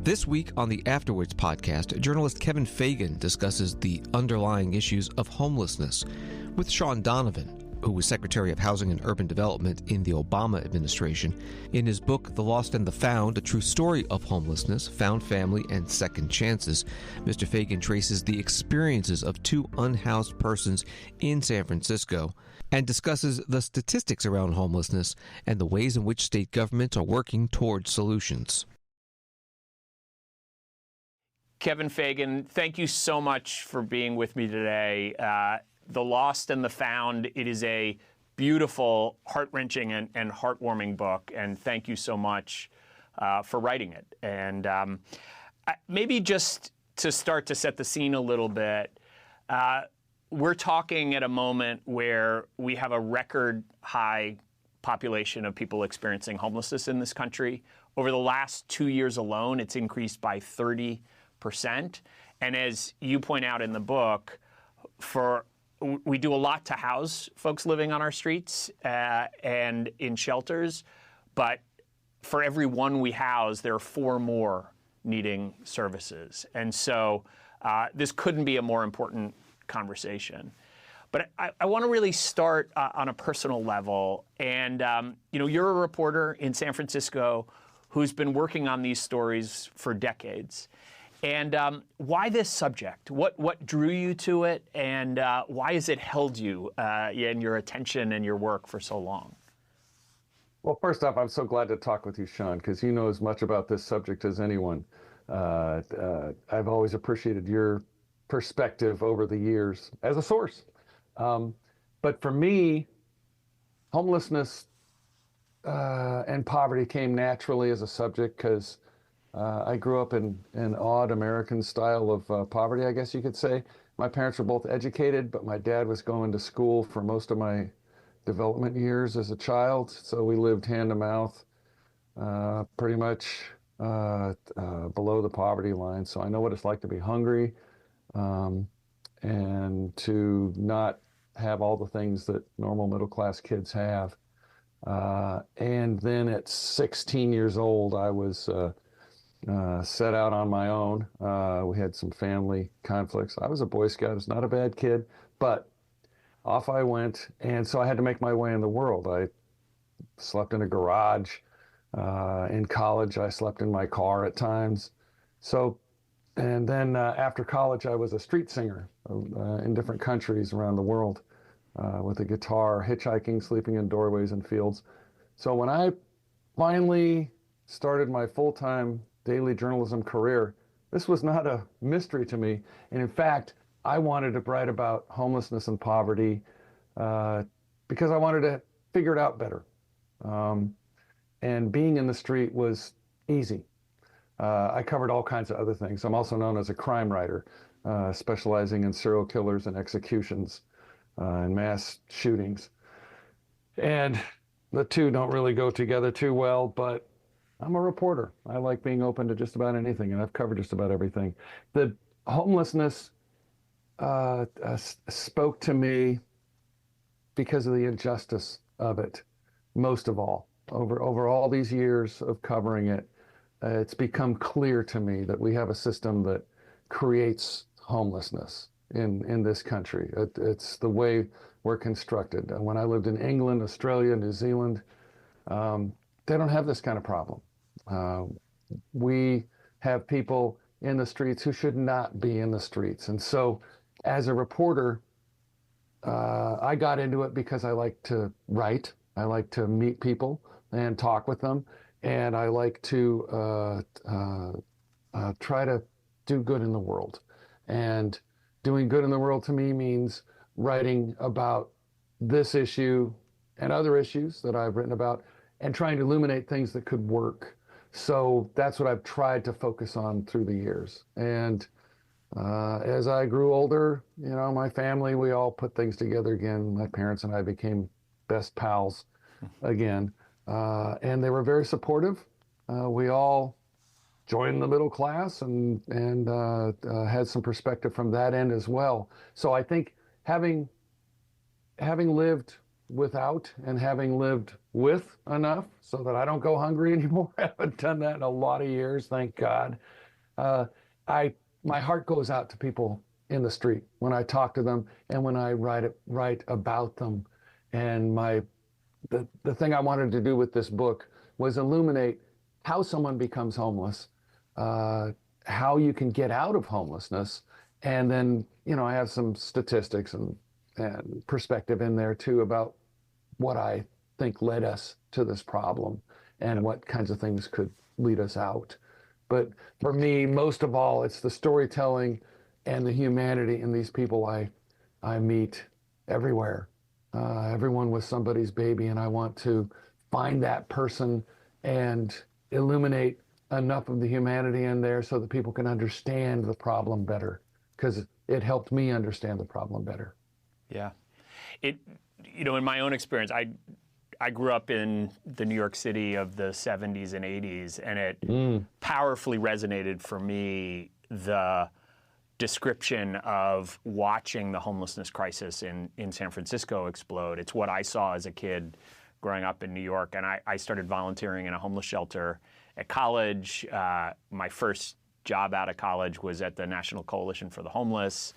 This week on the Afterwards podcast, journalist Kevin Fagan discusses the underlying issues of homelessness with Shaun Donovan, who was Secretary of Housing and Urban Development in the Obama administration. In his book, The Lost and the Found, A True Story of Homelessness, Found Family, and Second Chances, Mr. Fagan traces the experiences of two unhoused persons in San Francisco and discusses the statistics around homelessness and the ways in which state governments are working towards solutions. Kevin Fagan, thank you so much for being with me today. The Lost and the Found, it is a beautiful, heart-wrenching, and heartwarming book, and thank you so much for writing it. And maybe just to start to set the scene a little bit, we're talking at a moment where we have a record high population of people experiencing homelessness in this country. Over the last 2 years alone, it's increased by 30%. And as you point out in the book, we do a lot to house folks living on our streets and in shelters, but for every one we house, there are 4 more needing services. And so this couldn't be a more important conversation. But I want to really start on a personal level. And you're a reporter in San Francisco who's been working on these stories for decades. And why this subject? What drew you to it, and why has it held you in your attention and your work for so long? Well, first off, I'm so glad to talk with you, Shaun, because you know as much about this subject as anyone. I've always appreciated your perspective over the years as a source. But for me, homelessness and poverty came naturally as a subject because I grew up in an odd American style of poverty, I guess you could say. My parents were both educated, but my dad was going to school for most of my development years as a child. So we lived hand to mouth, pretty much below the poverty line. So I know what it's like to be hungry and to not have all the things that normal middle-class kids have. And then at 16 years old, I was set out on my own. We had some family conflicts. I was a Boy Scout. I was not a bad kid, but off I went. And so I had to make my way in the world. I slept in a garage. In college, I slept in my car at times. And then after college, I was a street singer in different countries around the world with a guitar, hitchhiking, sleeping in doorways and fields. So when I finally started my full-time daily journalism career, this was not a mystery to me. And in fact, I wanted to write about homelessness and poverty because I wanted to figure it out better. And being in the street was easy. I covered all kinds of other things. I'm also known as a crime writer, specializing in serial killers and executions and mass shootings. And the two don't really go together too well, but I'm a reporter. I like being open to just about anything, and I've covered just about everything. The homelessness spoke to me because of the injustice of it, most of all. Over all these years of covering it, it's become clear to me that we have a system that creates homelessness in this country. It's the way we're constructed. When I lived in England, Australia, New Zealand, they don't have this kind of problem. We have people in the streets who should not be in the streets. And so as a reporter, I got into it because I like to write. I like to meet people and talk with them. And I like to try to do good in the world. And doing good in the world to me means writing about this issue and other issues that I've written about and trying to illuminate things that could work. So that's what I've tried to focus on through the years. And as I grew older, my family, we all put things together again. My parents and I became best pals again. And they were very supportive. We all joined the middle class and had some perspective from that end as well. So I think having lived without and having lived with enough so that I don't go hungry anymore. I haven't done that in a lot of years, thank God. Uh, my heart goes out to people in the street when I talk to them and when I write about them. And the thing I wanted to do with this book was illuminate how someone becomes homeless, how you can get out of homelessness, and then I have some statistics and perspective in there too about what I think led us to this problem and what kinds of things could lead us out. But for me, most of all, it's the storytelling and the humanity in these people I meet everywhere. Everyone was somebody's baby, and I want to find that person and illuminate enough of the humanity in there so that people can understand the problem better, because it helped me understand the problem better. Yeah. In my own experience, I grew up in the New York City of the 70s and 80s, and it powerfully resonated for me, the description of watching the homelessness crisis in San Francisco explode. It's what I saw as a kid growing up in New York, and I started volunteering in a homeless shelter at college. My first job out of college was at the National Coalition for the Homeless,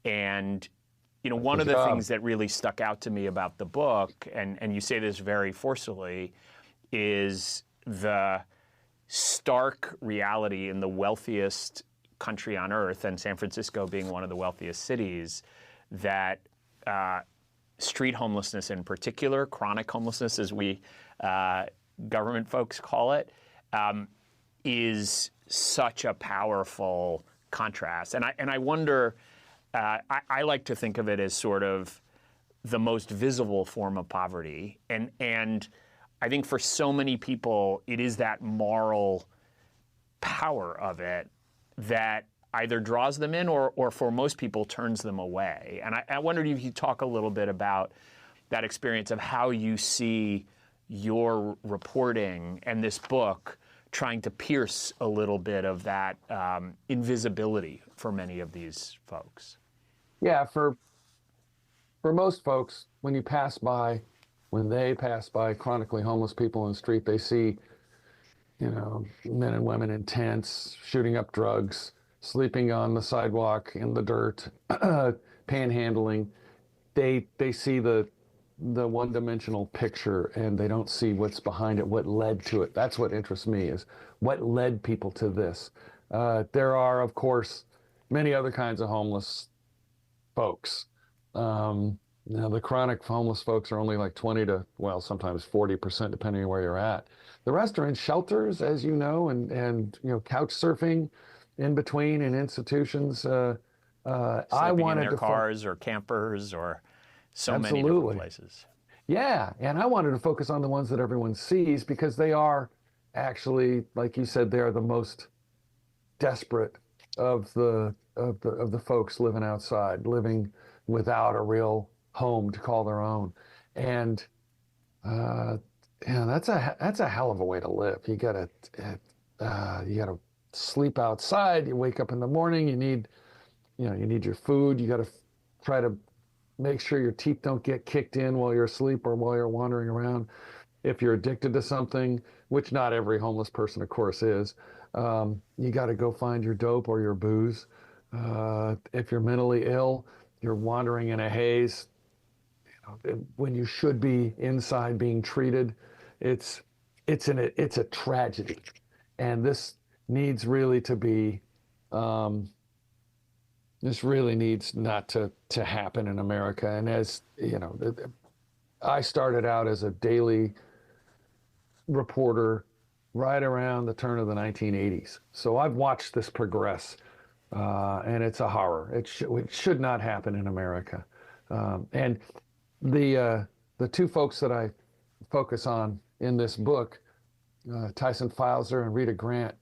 and one of the things that really stuck out to me about the book, and you say this very forcefully, is the stark reality in the wealthiest country on earth, and San Francisco being one of the wealthiest cities, that street homelessness in particular, chronic homelessness as we government folks call it, is such a powerful contrast. And I wonder, I like to think of it as sort of the most visible form of poverty. And I think for so many people, it is that moral power of it that either draws them in or for most people turns them away. And I wondered if you could talk a little bit about that experience of how you see your reporting and this book trying to pierce a little bit of that invisibility for many of these folks. Yeah, for most folks, when they pass by chronically homeless people in the street, they see, men and women in tents, shooting up drugs, sleeping on the sidewalk in the dirt, panhandling. They see the one-dimensional picture, and they don't see what's behind it, what led to it. That's what interests me, is what led people to this. There are, of course, many other kinds of homeless folks. The chronic homeless folks are only like 20 to, sometimes 40%, depending on where you're at. The rest are in shelters, as you know, and couch surfing in between in institutions. Sleeping in their cars or campers or so many different places. Yeah, and I wanted to focus on the ones that everyone sees, because they are actually, like you said, they are the most desperate of the folks living outside, living without a real home to call their own. And that's a hell of a way to live. You gotta sleep outside. You wake up in the morning. You need your food. You gotta try to make sure your teeth don't get kicked in while you're asleep or while you're wandering around. If you're addicted to something, which not every homeless person, of course, is, you got to go find your dope or your booze. If you're mentally ill, you're wandering in a haze. When you should be inside being treated, it's a tragedy, and this needs really to be. This really needs not to happen in America. And as you know, I started out as a daily reporter right around the turn of the 1980s. So I've watched this progress, and it's a horror. It should not happen in America. And the two folks that I focus on in this book, Tyson Fauser and Rita Grant,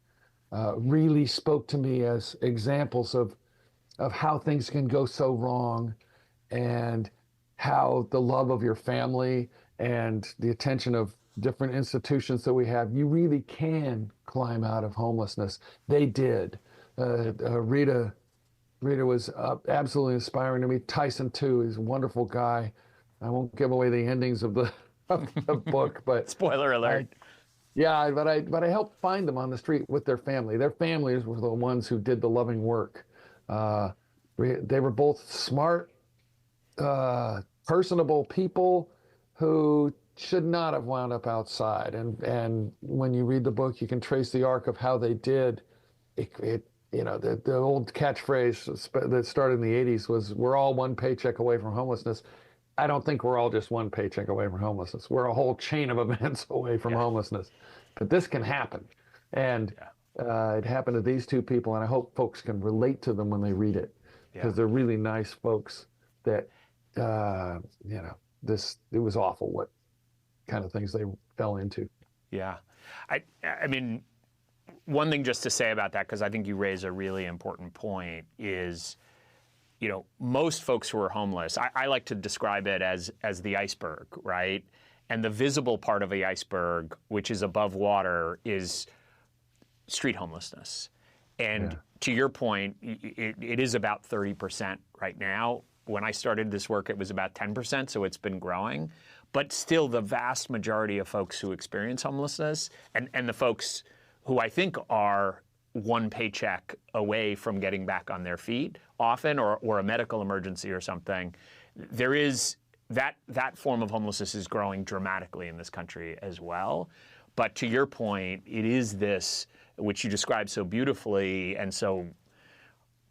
really spoke to me as examples of how things can go so wrong, and how the love of your family and the attention of different institutions that we have, you really can climb out of homelessness. They did. Rita was absolutely inspiring to me. Tyson too, he's a wonderful guy. I won't give away the endings of the book, but Spoiler alert. But I helped find them on the street with their family. Their families were the ones who did the loving work. They were both smart, personable people who should not have wound up outside. And when you read the book, you can trace the arc of how they did. The old catchphrase that started in the 80s was, "We're all one paycheck away from homelessness." I don't think we're all just one paycheck away from homelessness. We're a whole chain of events away from homelessness. But this can happen. And it happened to these two people, and I hope folks can relate to them when they read it, because they're really nice folks that, it was awful what kind of things they fell into. Yeah. I mean, one thing just to say about that, because I think you raise a really important point, is, most folks who are homeless, I like to describe it as the iceberg, right? And the visible part of the iceberg, which is above water, is street homelessness. And to your point, it is about 30% right now. When I started this work, it was about 10%, so it's been growing. But still, the vast majority of folks who experience homelessness, and the folks who I think are one paycheck away from getting back on their feet often, or a medical emergency or something, there is that form of homelessness is growing dramatically in this country as well. But to your point, it is this, which you described so beautifully and so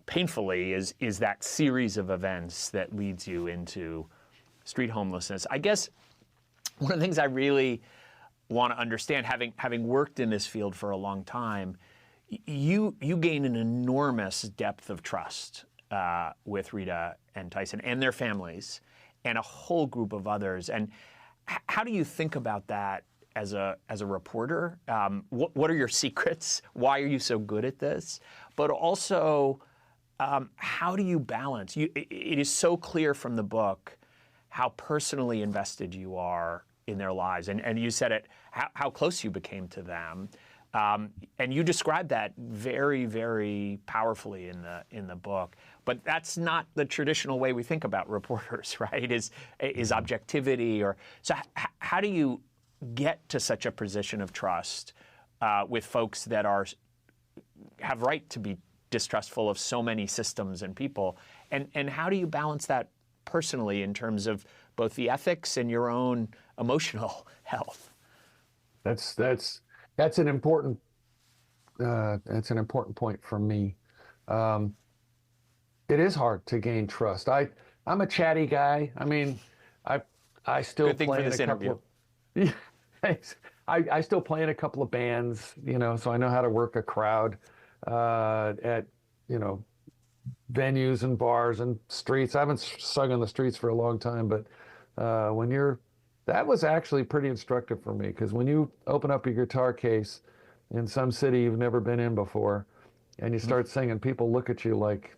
painfully, is that series of events that leads you into street homelessness. I guess one of the things I really want to understand, having worked in this field for a long time, you gain an enormous depth of trust with Rita and Tyson and their families and a whole group of others. And how do you think about that as a reporter? What are your secrets? Why are you so good at this? But also, how do you balance? It is so clear from the book how personally invested you are in their lives. And you said it, how close you became to them. And you described that very, very powerfully in the book. But that's not the traditional way we think about reporters, right? Is objectivity, so how do you get to such a position of trust with folks that have right to be distrustful of so many systems and people? And how do you balance that personally in terms of both the ethics and your own emotional health? That's an important point for me. It is hard to gain trust. I'm a chatty guy. I mean, I still Good thing play for in this a couple interview. Thanks. I still play in a couple of bands, so I know how to work a crowd at venues and bars and streets. I haven't sung on the streets for a long time, but that was actually pretty instructive for me, because when you open up your guitar case in some city you've never been in before and you start singing, people look at you like,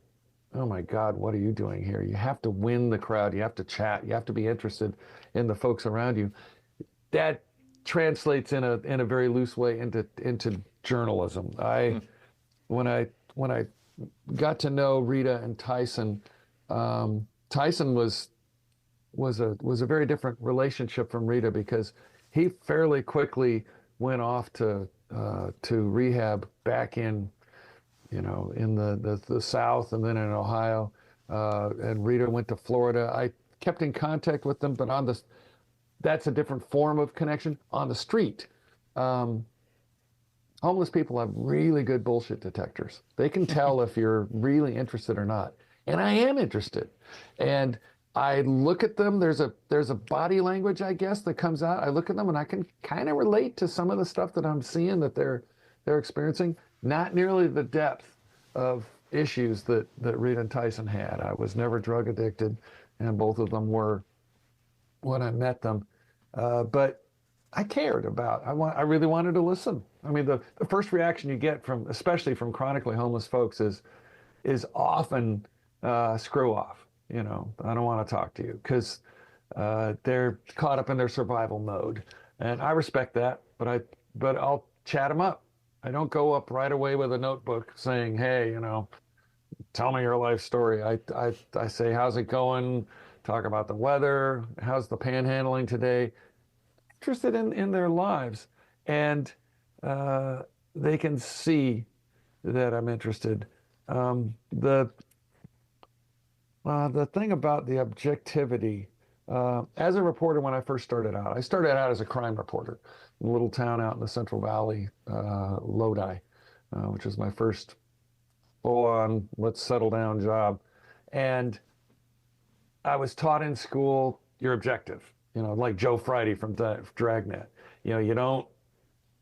"Oh my God, what are you doing here?" You have to win the crowd. You have to chat. You have to be interested in the folks around you. That translates in a very loose way into journalism. When I got to know Rita and Tyson, Tyson was a very different relationship from Rita, because he fairly quickly went off to rehab back in the South, and then in Ohio, and Rita went to Florida. I kept in contact with them, but that's a different form of connection. On the street, homeless people have really good bullshit detectors. They can tell if you're really interested or not. And I am interested. And I look at them, there's a body language, I guess, that comes out. I look at them and I can kind of relate to some of the stuff that I'm seeing that they're experiencing. Not nearly the depth of issues that Rita and Tyson had. I was never drug addicted, and both of them were when I met them. But I cared about. I really wanted to listen. I mean, the first reaction you get especially from chronically homeless folks, is often screw off. I don't want to talk to you, because they're caught up in their survival mode, and I respect that. But I'll chat them up. I don't go up right away with a notebook saying, "Hey, tell me your life story." I say, "How's it going? talk about the weather, how's the panhandling today, interested in their lives. And they can see that I'm interested. The thing about the objectivity, as a reporter, when I first started out, I started out as a crime reporter in a little town out in the Central Valley, Lodi, which was my first full-on, let's settle down job. And I was taught in school, you're objective, like Joe Friday from Dragnet. You don't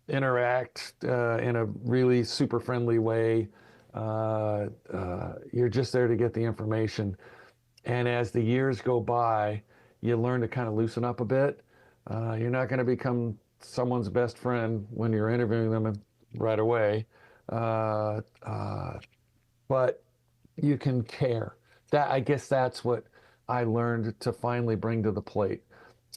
interact in a really super friendly way. You're just there to get the information. And as the years go by, you learn to kind of loosen up a bit. You're not going to become someone's best friend when you're interviewing them right away. But you can care. I guess that's what I learned to finally bring to the plate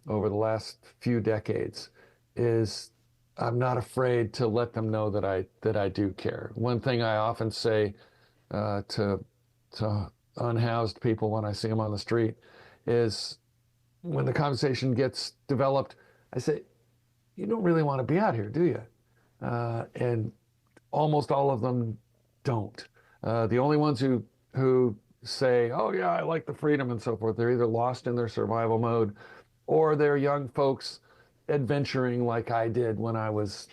over the last few decades, is I'm not afraid to let them know that I do care. One thing I often say to unhoused people when I see them on the street is, when the conversation gets developed, I say, you don't really want to be out here, do you? And almost all of them don't. The only ones who say, oh yeah, I like the freedom and so forth, they're either lost in their survival mode, or they're young folks adventuring like I did when I was,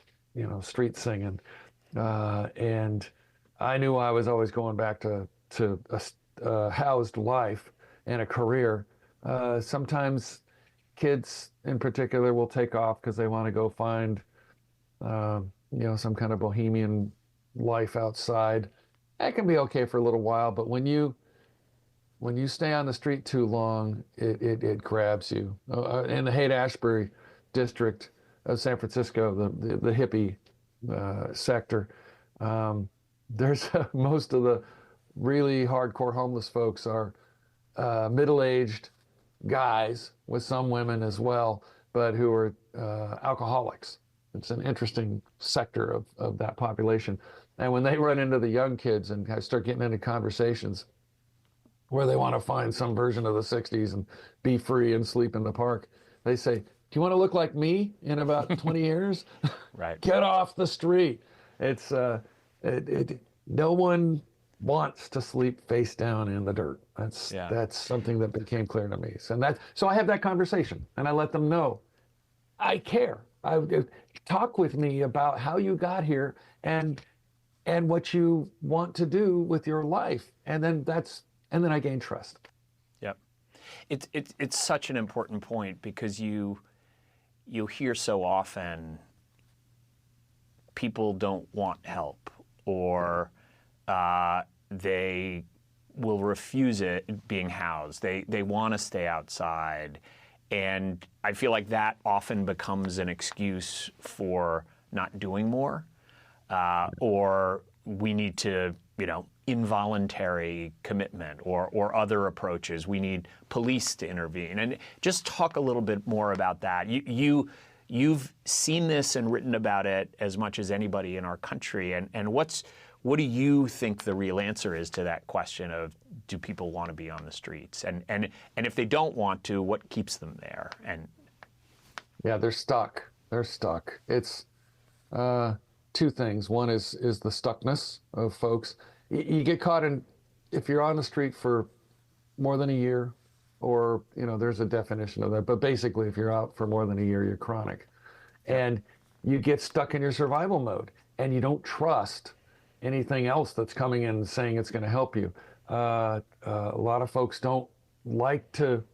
street singing. And I knew I was always going back to a housed life and a career. Sometimes kids in particular will take off because they want to go find, some kind of bohemian life outside. That can be okay for a little while, but when you stay on the street too long, it grabs you. In the Haight-Ashbury district of San Francisco, the hippie sector, there's most of the really hardcore homeless folks are middle-aged guys, with some women as well, but who are alcoholics. It's an interesting sector of that population. And when they run into the young kids and start getting into conversations where they want to find some version of the 60s and be free and sleep in the park, they say, do you want to look like me in about 20 years? Right. Get off the street. It's no one wants to sleep face down in the dirt. That's something that became clear to me. So I have that conversation, and I let them know I care. Talk with me about how you got here and what you want to do with your life, and then I gain trust. Yep. It's such an important point, because you hear so often people don't want help, or they will refuse it being housed. They want to stay outside. And I feel like that often becomes an excuse for not doing more, or we need to, involuntary commitment or other approaches. We need police to intervene. And just talk a little bit more about that. You've seen this and written about it as much as anybody in our country. And what do you think the real answer is to that question of, do people want to be on the streets? And if they don't want to, what keeps them there? And yeah, they're stuck. It's two things. One is the stuckness of folks. You get caught in, if you're on the street for more than a year, or, there's a definition of that, but basically if you're out for more than a year, you're chronic. And you get stuck in your survival mode, and you don't trust anything else that's coming in and saying it's going to help you. A lot of folks don't like to,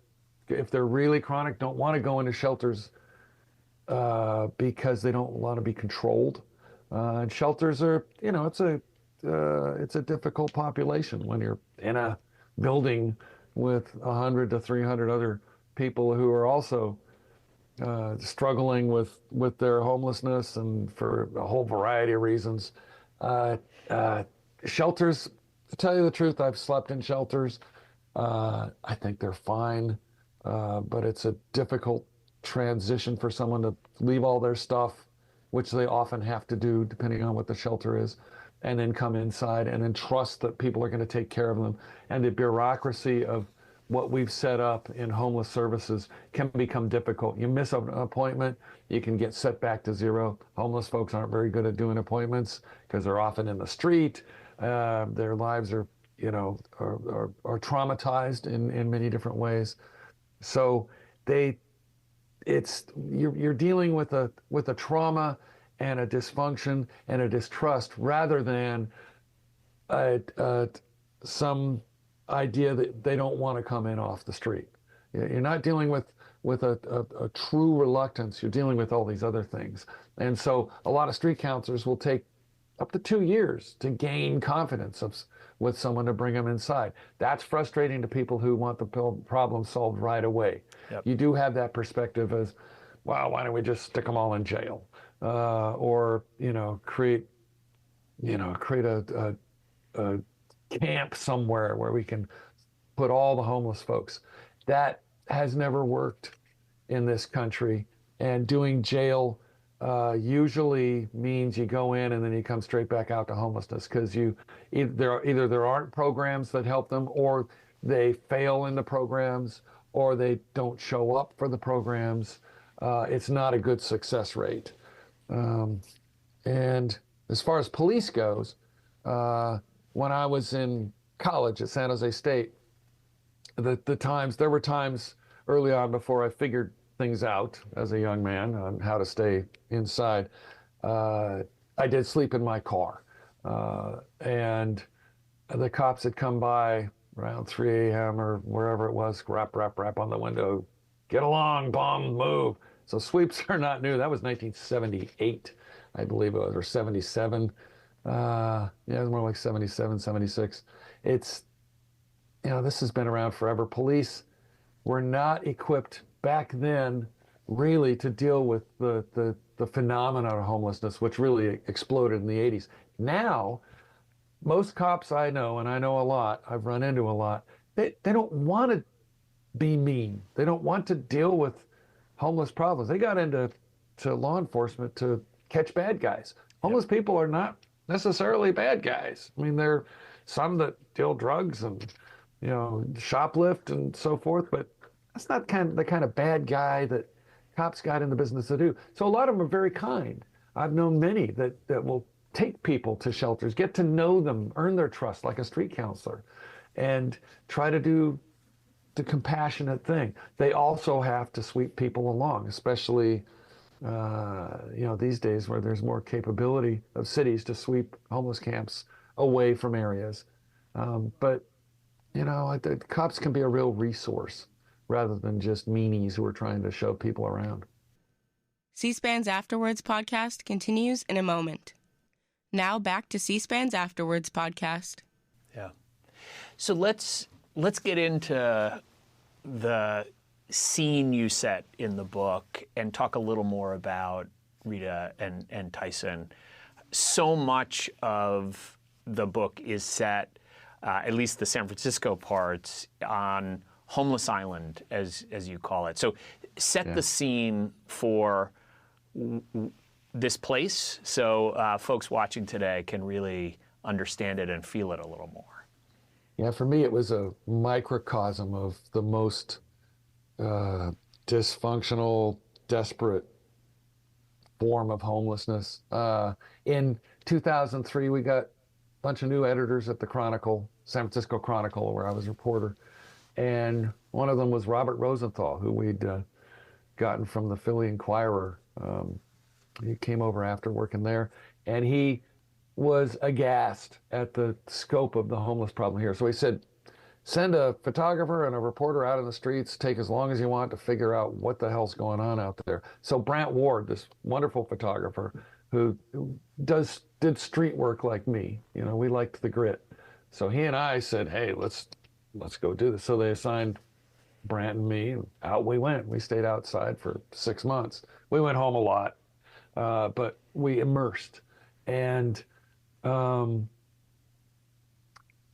if they're really chronic, don't want to go into shelters because they don't want to be controlled. And shelters are, it's a difficult population when you're in a building with 100 to 300 other people who are also struggling with their homelessness, and for a whole variety of reasons. Shelters, to tell you the truth, I've slept in shelters. I think they're fine, but it's a difficult transition for someone to leave all their stuff, which they often have to do depending on what the shelter is, and then come inside and then trust that people are going to take care of them. And the bureaucracy of what we've set up in homeless services can become difficult. You miss an appointment, you can get set back to zero. Homeless folks aren't very good at doing appointments because they're often in the street. Their lives are, are traumatized in many different ways. So you're dealing with a trauma and a dysfunction and a distrust rather than some idea that they don't want to come in off the street. You're not dealing with a true reluctance. You're dealing with all these other things. And so a lot of street counselors will take up to 2 years to gain confidence with someone to bring them inside. That's frustrating to people who want the problem solved right away. Yep. You do have that perspective as, well, why don't we just stick them all in jail? Or, create a camp somewhere where we can put all the homeless folks. That has never worked in this country. And doing jail usually means you go in and then you come straight back out to homelessness because either there aren't programs that help them, or they fail in the programs, or they don't show up for the programs. It's not a good success rate. And as far as police goes, when I was in college at San Jose State, there were times early on before I figured things out as a young man on how to stay inside. I did sleep in my car. And the cops had come by around 3 a.m. or wherever it was, rap on the window, get along, bum, move. So sweeps are not new. That was 1978, I believe it was, or 77. Yeah, it was more like 77, 76. It's, this has been around forever. Police were not equipped back then really to deal with the phenomenon of homelessness, which really exploded in the 80s. Now, most cops I know, and I know a lot, I've run into a lot, they don't want to be mean. They don't want to deal with homeless problems. They got into law enforcement to catch bad guys. Homeless people are not necessarily bad guys. I mean, there are some that deal drugs and, shoplift and so forth, but that's not the kind of bad guy that cops got in the business to do. So a lot of them are very kind. I've known many that will take people to shelters, get to know them, earn their trust like a street counselor, and try to do the compassionate thing. They also have to sweep people along, especially these days where there's more capability of cities to sweep homeless camps away from areas. But the cops can be a real resource rather than just meanies who are trying to shove people around. C-SPAN's Afterwards podcast continues in a moment. Now back to C-SPAN's Afterwards podcast. Yeah. So let's get into the scene you set in the book and talk a little more about Rita and Tyson. So much of the book is set, at least the San Francisco parts, on Homeless Island, as you call it. So set the scene for this place so folks watching today can really understand it and feel it a little more. Yeah, for me, it was a microcosm of the most dysfunctional, desperate form of homelessness. In 2003, we got a bunch of new editors at the Chronicle, San Francisco Chronicle, where I was a reporter. And one of them was Robert Rosenthal, who we'd gotten from the Philly Inquirer. He came over after working there, and he was aghast at the scope of the homeless problem here. So he said, send a photographer and a reporter out in the streets, take as long as you want to figure out what the hell's going on out there. So Brant Ward, this wonderful photographer who did street work like me, we liked the grit. So he and I said, hey, let's go do this. So they assigned Brant and me, and out we went. We stayed outside for 6 months. We went home a lot, but we immersed. And in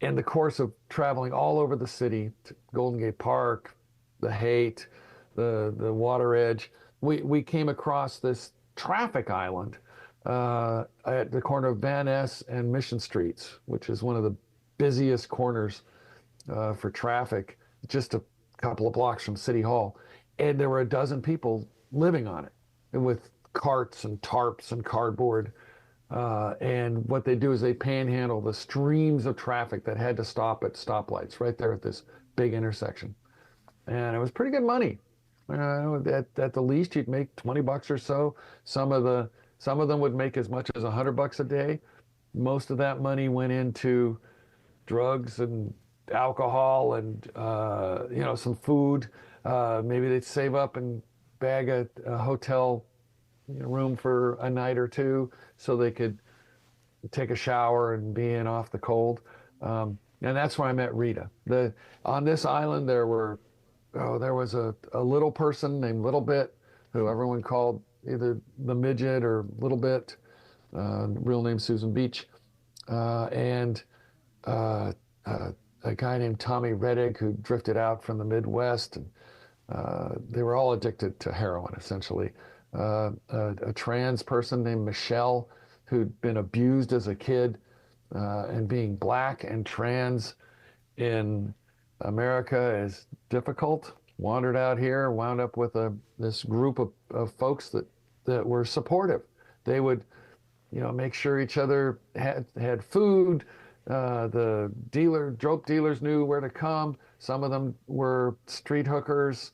the course of traveling all over the city, to Golden Gate Park, the Haight, the Water Edge, we came across this traffic island at the corner of Van Ness and Mission Streets, which is one of the busiest corners for traffic just a couple of blocks from City Hall, and there were a dozen people living on it with carts and tarps and cardboard. And what they do is they panhandle the streams of traffic that had to stop at stoplights right there at this big intersection. And it was pretty good money. At the least, you'd make $20 or so. Some of them would make as much as $100 a day. Most of that money went into drugs and alcohol and some food. Maybe they'd save up and bag a hotel room for a night or two so they could take a shower and be in off the cold. And that's where I met Rita. On this island, there was a little person named Little Bit, who everyone called either the Midget or Little Bit, real name Susan Beach, and a guy named Tommy Reddick, who drifted out from the Midwest. And they were all addicted to heroin, essentially. A trans person named Michelle, who'd been abused as a kid, and being black and trans in America is difficult. Wandered out here, wound up with this group of folks that were supportive. They would, make sure each other had food. The dope dealers knew where to come. Some of them were street hookers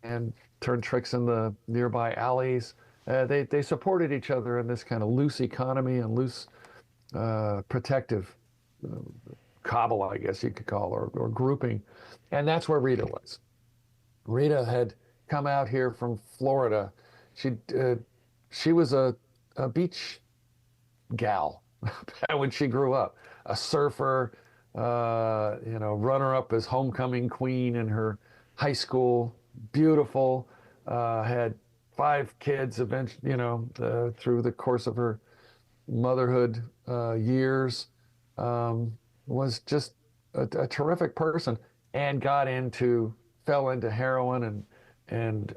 and turned tricks in the nearby alleys. They supported each other in this kind of loose economy and loose protective cabal, I guess you could call, or grouping. And that's where Rita was. Rita had come out here from Florida. She was a beach gal when she grew up, a surfer, runner-up as homecoming queen in her high school, beautiful, had 5 kids eventually, through the course of her motherhood years, was just a terrific person, and fell into heroin and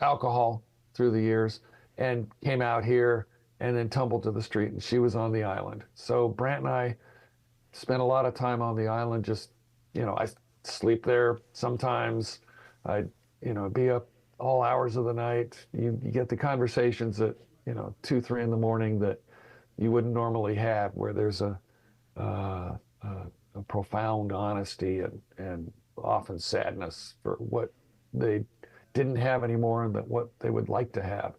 alcohol through the years, and came out here and then tumbled to the street, and she was on the island. So Brant and I spent a lot of time on the island. Just, I sleep there sometimes. I'd, be up all hours of the night. You get the conversations at, 2, 3 in the morning that you wouldn't normally have, where there's a profound honesty and often sadness for what they didn't have anymore and what they would like to have.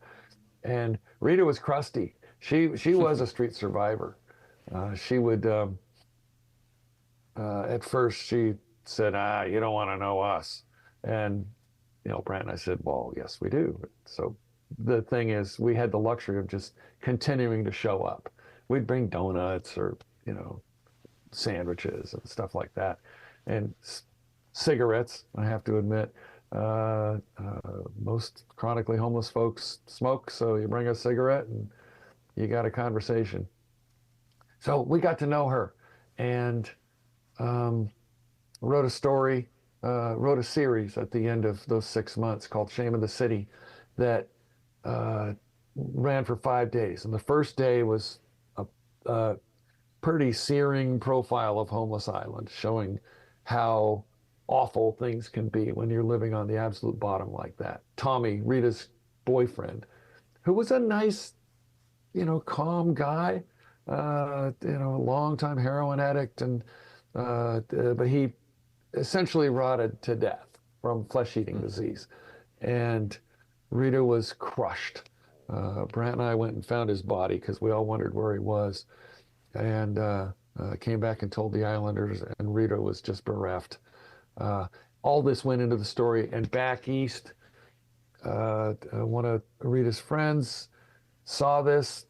And Rita was crusty. She was a street survivor. She would, at first she said, you don't want to know us. And, Brant and I said, well, yes, we do. So the thing is, we had the luxury of just continuing to show up. We'd bring donuts or, sandwiches and stuff like that. And cigarettes, I have to admit. Most chronically homeless folks smoke, so you bring a cigarette and you got a conversation. So we got to know her, and wrote a series at the end of those 6 months called Shame of the City that ran for 5 days. And the first day was a pretty searing profile of Homeless Island, showing how awful things can be when you're living on the absolute bottom like that. Tommy, Rita's boyfriend, who was a nice, calm guy, a long-time heroin addict, but he essentially rotted to death from flesh-eating disease. And Rita was crushed. Brant and I went and found his body because we all wondered where he was, and came back and told the Islanders, and Rita was just bereft. All this went into the story, and back east, one of Rita's friends saw this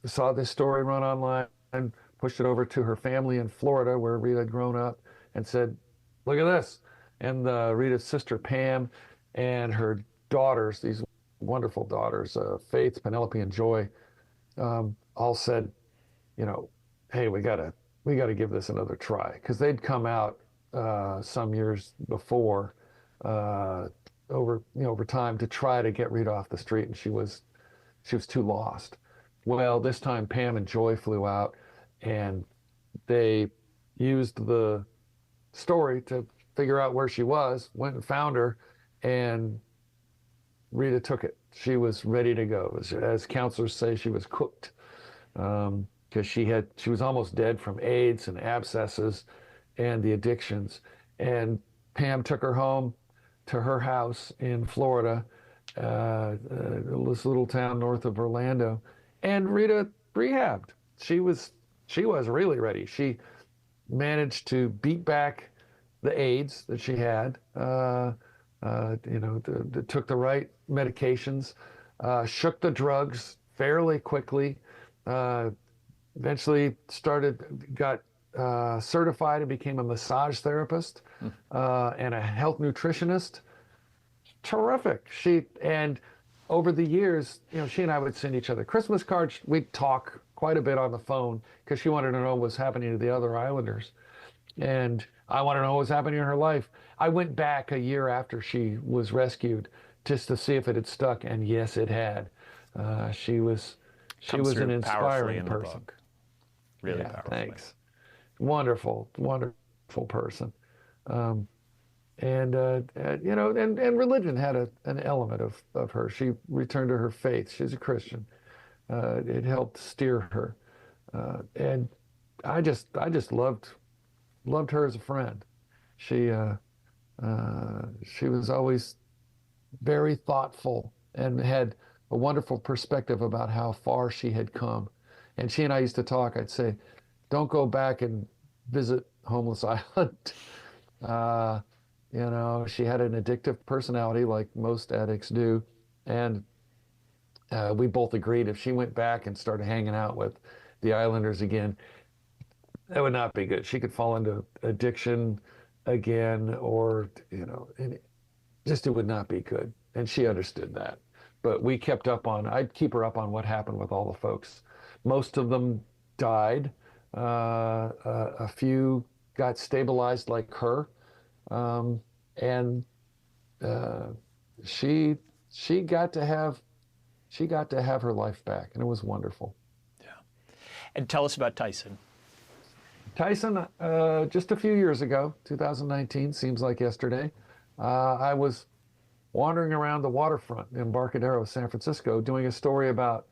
story run online and pushed it over to her family in Florida, where Rita had grown up, and said, look at this. And Rita's sister Pam and her daughters, these wonderful daughters, Faith, Penelope, and Joy, all said, hey, we gotta give this another try, because they'd come out some years before over time to try to get Rita off the street, and she was too lost. Well, this time Pam and Joy flew out, and they used the story to figure out where she was, went and found her, and Rita took it. She was ready to go. As counselors say, she was cooked, because she was almost dead from AIDS and abscesses and the addictions. And Pam took her home to her house in Florida, this little town north of Orlando, and Rita rehabbed. She was really ready. She managed to beat back the AIDS that she had. Took the right medications, shook the drugs fairly quickly. Eventually got certified and became a massage therapist and a health nutritionist. Terrific. And over the years, she and I would send each other Christmas cards. We'd talk quite a bit on the phone because she wanted to know what was happening to the other Islanders. And I wanted to know what was happening in her life. I went back a year after she was rescued just to see if it had stuck, and yes, it had. She was an inspiring person. Really powerful. Thanks. Wonderful, wonderful person. And religion had an element of her. She returned to her faith. She's a Christian. It helped steer her. And I just loved her as a friend. She was always very thoughtful and had a wonderful perspective about how far she had come. And she and I used to talk. I'd say, don't go back and visit Homeless Island. She had an addictive personality like most addicts do. And we both agreed if she went back and started hanging out with the Islanders again, that would not be good. She could fall into addiction again, or, it would not be good. And she understood that. But I'd keep her up on what happened with all the folks. Most of them died. A few got stabilized like her. And she got to have her life back, and it was wonderful. Yeah. And tell us about Tyson. Tyson, just a few years ago, 2019, seems like yesterday, I was wandering around the waterfront in Embarcadero, San Francisco, doing a story about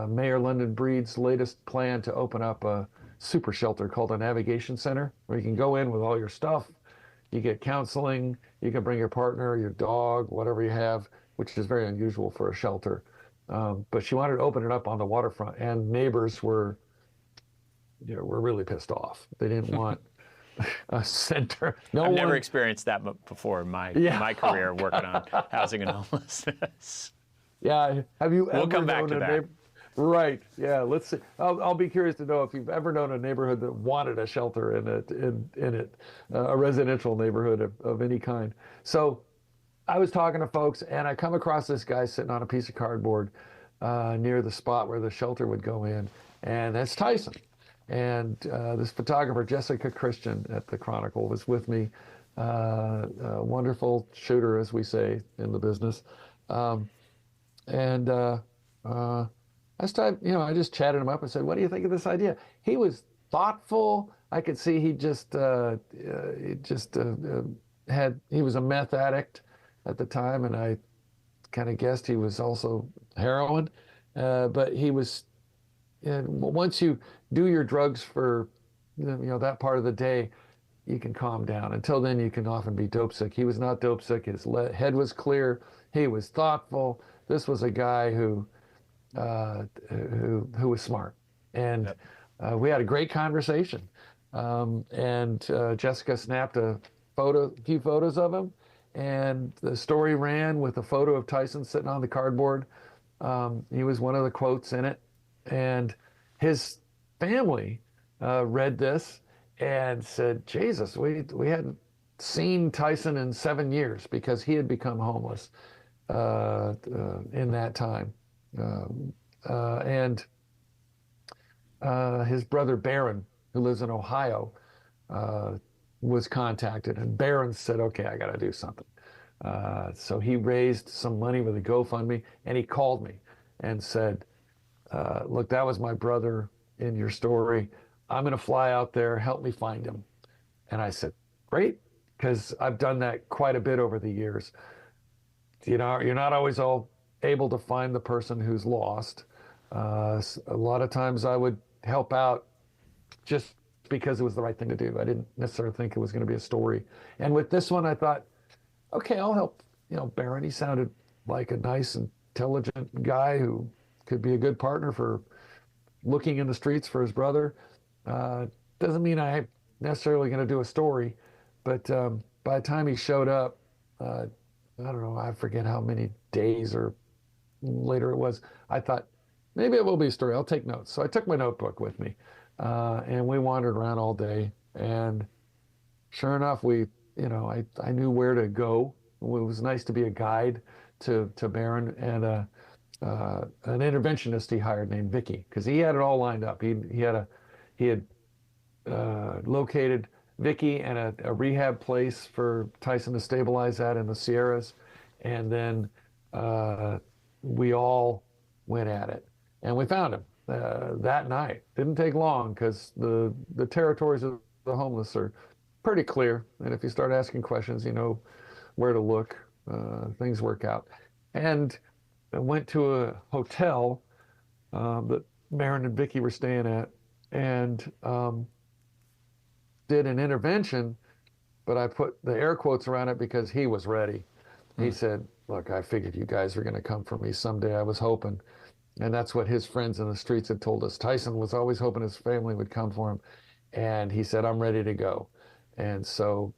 Mayor London Breed's latest plan to open up a super shelter called a navigation center, where you can go in with all your stuff. You get counseling, you can bring your partner, your dog, whatever you have, which is very unusual for a shelter. But she wanted to open it up on the waterfront, and neighbors were really pissed off. They didn't want a center. I've never experienced that before in my career working on housing and homelessness. Yeah, have you ever We'll come back to that. Right. Yeah. Let's see. I'll be curious to know if you've ever known a neighborhood that wanted a shelter in it, a residential neighborhood of any kind. So, I was talking to folks, and I come across this guy sitting on a piece of cardboard near the spot where the shelter would go in, and that's Tyson. And this photographer, Jessica Christian at the Chronicle, was with me. A wonderful shooter, as we say in the business. I just chatted him up and said, "What do you think of this idea?" He was thoughtful. I could see he was a meth addict at the time, and I kind of guessed he was also heroin. But he was, once you do your drugs for, that part of the day, you can calm down. Until then, you can often be dope sick. He was not dope sick. His head was clear. He was thoughtful. This was a guy who was smart, and we had a great conversation. Jessica snapped a few photos of him, and the story ran with a photo of Tyson sitting on the cardboard. He was one of the quotes in it, and his family read this and said, "Jesus, we hadn't seen Tyson in 7 years," because he had become homeless in that time. His brother Barron, who lives in Ohio, was contacted, and Barron said, "Okay, I got to do something." So he raised some money with a GoFundMe, and he called me and said, "Look, that was my brother in your story. I'm going to fly out there. Help me find him." And I said, great, because I've done that quite a bit over the years. You know, you're not always able to find the person who's lost. A lot of times I would help out just because it was the right thing to do. I didn't necessarily think it was going to be a story. And with this one, I thought, okay, I'll help, Barron. He sounded like a nice, intelligent guy who could be a good partner for looking in the streets for his brother. Doesn't mean I'm necessarily going to do a story, but by the time he showed up, I don't know, I forget how many days or later it was, I thought, maybe it will be a story. I'll take notes. So I took my notebook with me, and we wandered around all day. And sure enough, I knew where to go. It was nice to be a guide to Barron, and an interventionist he hired named Vicky, because he had it all lined up. He had located Vicky and a rehab place for Tyson to stabilize at in the Sierras, and then we all went at it, and we found him that night. Didn't take long, because the territories of the homeless are pretty clear, and if you start asking questions, you know where to look. Things work out. And I went to a hotel that Barron and Vicky were staying at, and did an intervention, but I put the air quotes around it because he was ready. He said, look, I figured you guys were going to come for me someday. I was hoping. And that's what his friends in the streets had told us. Tyson was always hoping his family would come for him. And he said, I'm ready to go. And so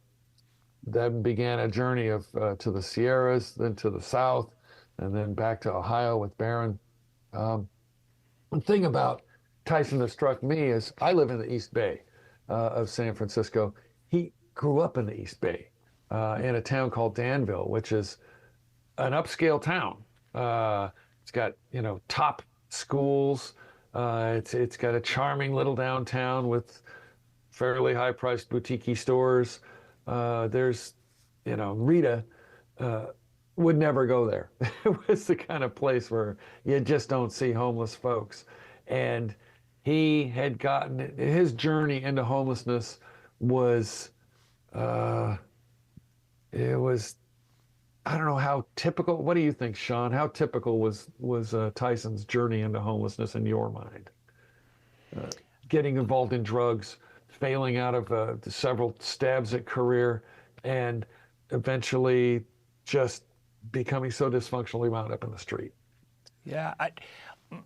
then began a journey of to the Sierras, then to the South, and then back to Ohio with Barron. One thing about Tyson that struck me is I live in the East Bay of San Francisco. He grew up in the East Bay in a town called Danville, which is an upscale town. It's got, top schools. It's got a charming little downtown with fairly high-priced boutique stores. There's, Rita would never go there. It was the kind of place where you just don't see homeless folks. And he had gotten, his journey into homelessness was, it was, I don't know how typical. What do you think, Shaun? How typical was Tyson's journey into homelessness in your mind? Getting involved in drugs, failing out of several stabs at career, and eventually just becoming so dysfunctionally wound up in the street. Yeah,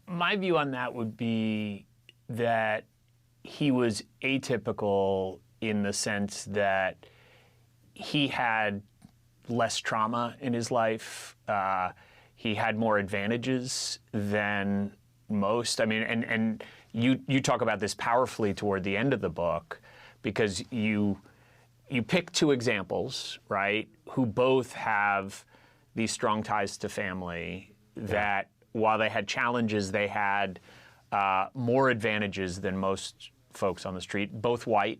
my view on that would be that he was atypical in the sense that he had less trauma in his life. He had more advantages than most. I mean, and you talk about this powerfully toward the end of the book, because you pick two examples, right, who both have these strong ties to family, that while they had challenges, they had more advantages than most folks on the street, both white,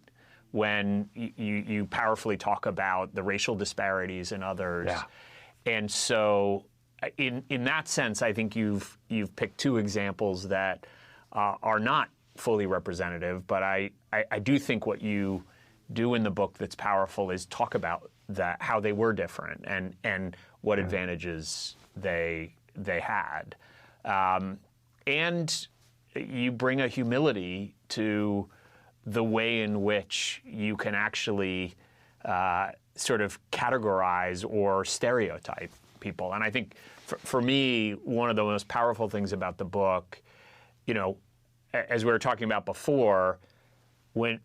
when you powerfully talk about the racial disparities in others. Yeah. And so in that sense, I think you've picked two examples that are not fully representative, but I do think what you do in the book that's powerful is talk about that, how they were different, and what advantages they had. And you bring a humility to the way in which you can actually sort of categorize or stereotype people. And I think for me, one of the most powerful things about the book, as we were talking about before, when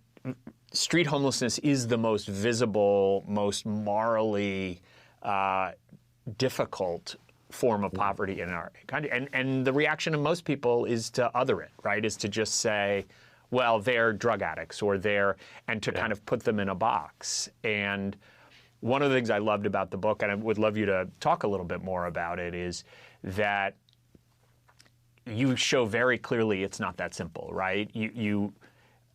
street homelessness is the most visible, most morally difficult form of poverty in our country. And the reaction of most people is to other it, right? Is to just say, well, they're drug addicts, or and to kind of put them in a box. And one of the things I loved about the book, and I would love you to talk a little bit more about it, is that you show very clearly it's not that simple, right?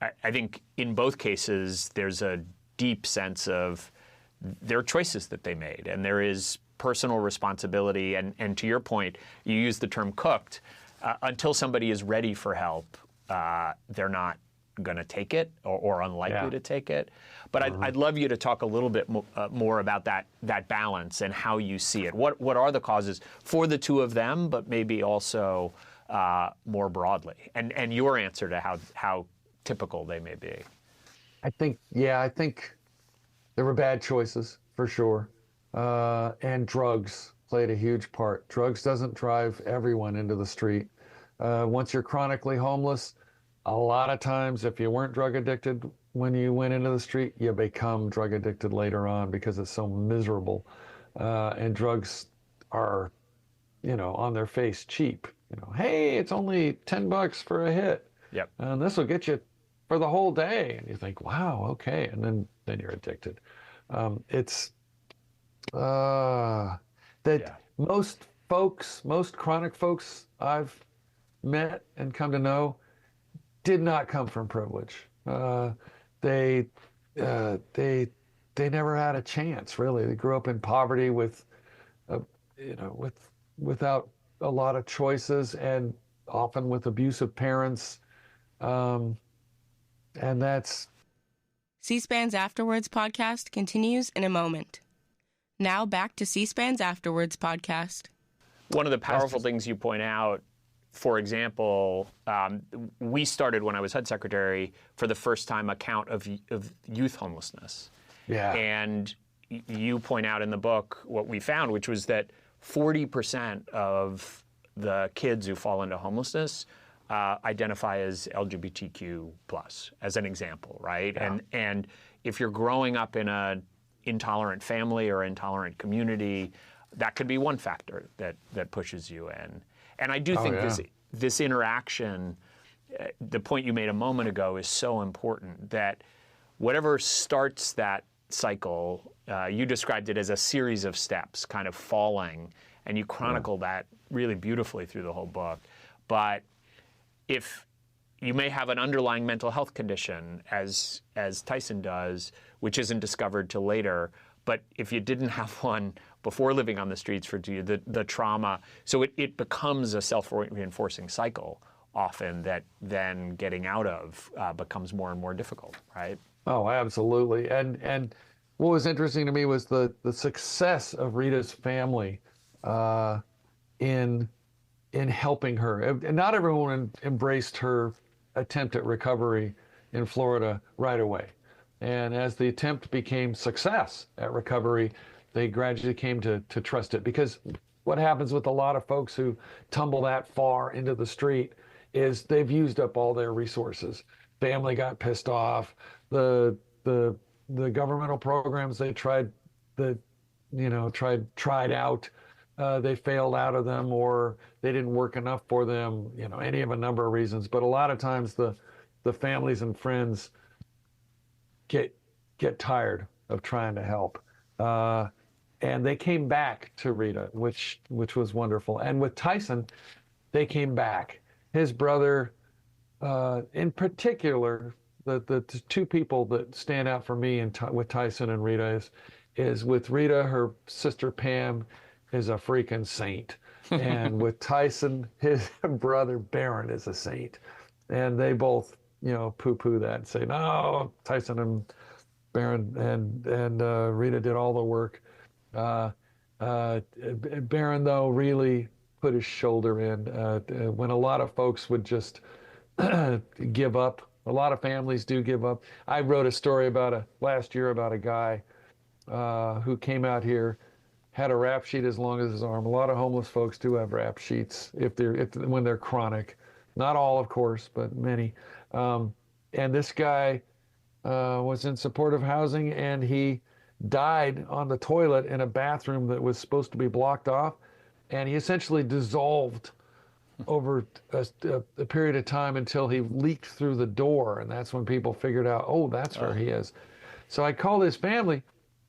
I think in both cases, there's a deep sense of there are choices that they made, and there is personal responsibility. And to your point, you use the term cooked. Until somebody is ready for help, they're not going to take it or unlikely to take it. But I'd love you to talk a little bit more about that balance and how you see it. What are the causes for the two of them, but maybe also more broadly, and your answer to how typical they may be? I think there were bad choices for sure, and drugs played a huge part. Drugs doesn't drive everyone into the street. Once you're chronically homeless, a lot of times, if you weren't drug addicted when you went into the street, you become drug addicted later on because it's so miserable. And drugs are, on their face cheap. Hey, it's only $10 for a hit. Yep. And this will get you for the whole day. And you think, wow, okay. And then you're addicted. Most chronic folks I've met and come to know did not come from privilege. They never had a chance, really. They grew up in poverty without a lot of choices, and often with abusive parents. And that's... C-SPAN's Afterwards podcast continues in a moment. Now back to C-SPAN's Afterwards podcast. One of the powerful things you point out, for example, we started when I was HUD secretary for the first time a count of youth homelessness. Yeah. And you point out in the book what we found, which was that 40% of the kids who fall into homelessness identify as LGBTQ+, as an example, right? Yeah. And if you're growing up in an intolerant family or intolerant community, that could be one factor that pushes you in. And I do think this interaction, the point you made a moment ago, is so important, that whatever starts that cycle, you described it as a series of steps kind of falling, and you chronicle that really beautifully through the whole book. But if you may have an underlying mental health condition, as Tyson does, which isn't discovered till later, but if you didn't have one before living on the streets for the trauma, so it becomes a self-reinforcing cycle often that then getting out of becomes more and more difficult, right? Oh, absolutely. And what was interesting to me was the success of Rita's family in helping her. And not everyone embraced her attempt at recovery in Florida right away. And as the attempt became success at recovery, they gradually came to trust it. Because what happens with a lot of folks who tumble that far into the street is they've used up all their resources. Family got pissed off. The governmental programs they tried out, they failed out of them, or they didn't work enough for them. Any of a number of reasons. But a lot of times the families and friends get tired of trying to help, and they came back to Rita, which was wonderful. And with Tyson, they came back. His brother, in particular, the two people that stand out for me with Tyson and Rita is with Rita, her sister Pam is a freaking saint, and with Tyson, his brother Barron is a saint, and they both poo-poo that and say, no, Tyson and Barron and Rita did all the work. Barron, though, really put his shoulder in when a lot of folks would just give up. A lot of families do give up. I wrote a story last year about a guy who came out here, had a rap sheet as long as his arm. A lot of homeless folks do have rap sheets when they're chronic. Not all, of course, but many. And this guy was in supportive housing, and he died on the toilet in a bathroom that was supposed to be blocked off, and he essentially dissolved over a period of time until he leaked through the door, and that's when people figured out, oh, that's where he is. So I called his family.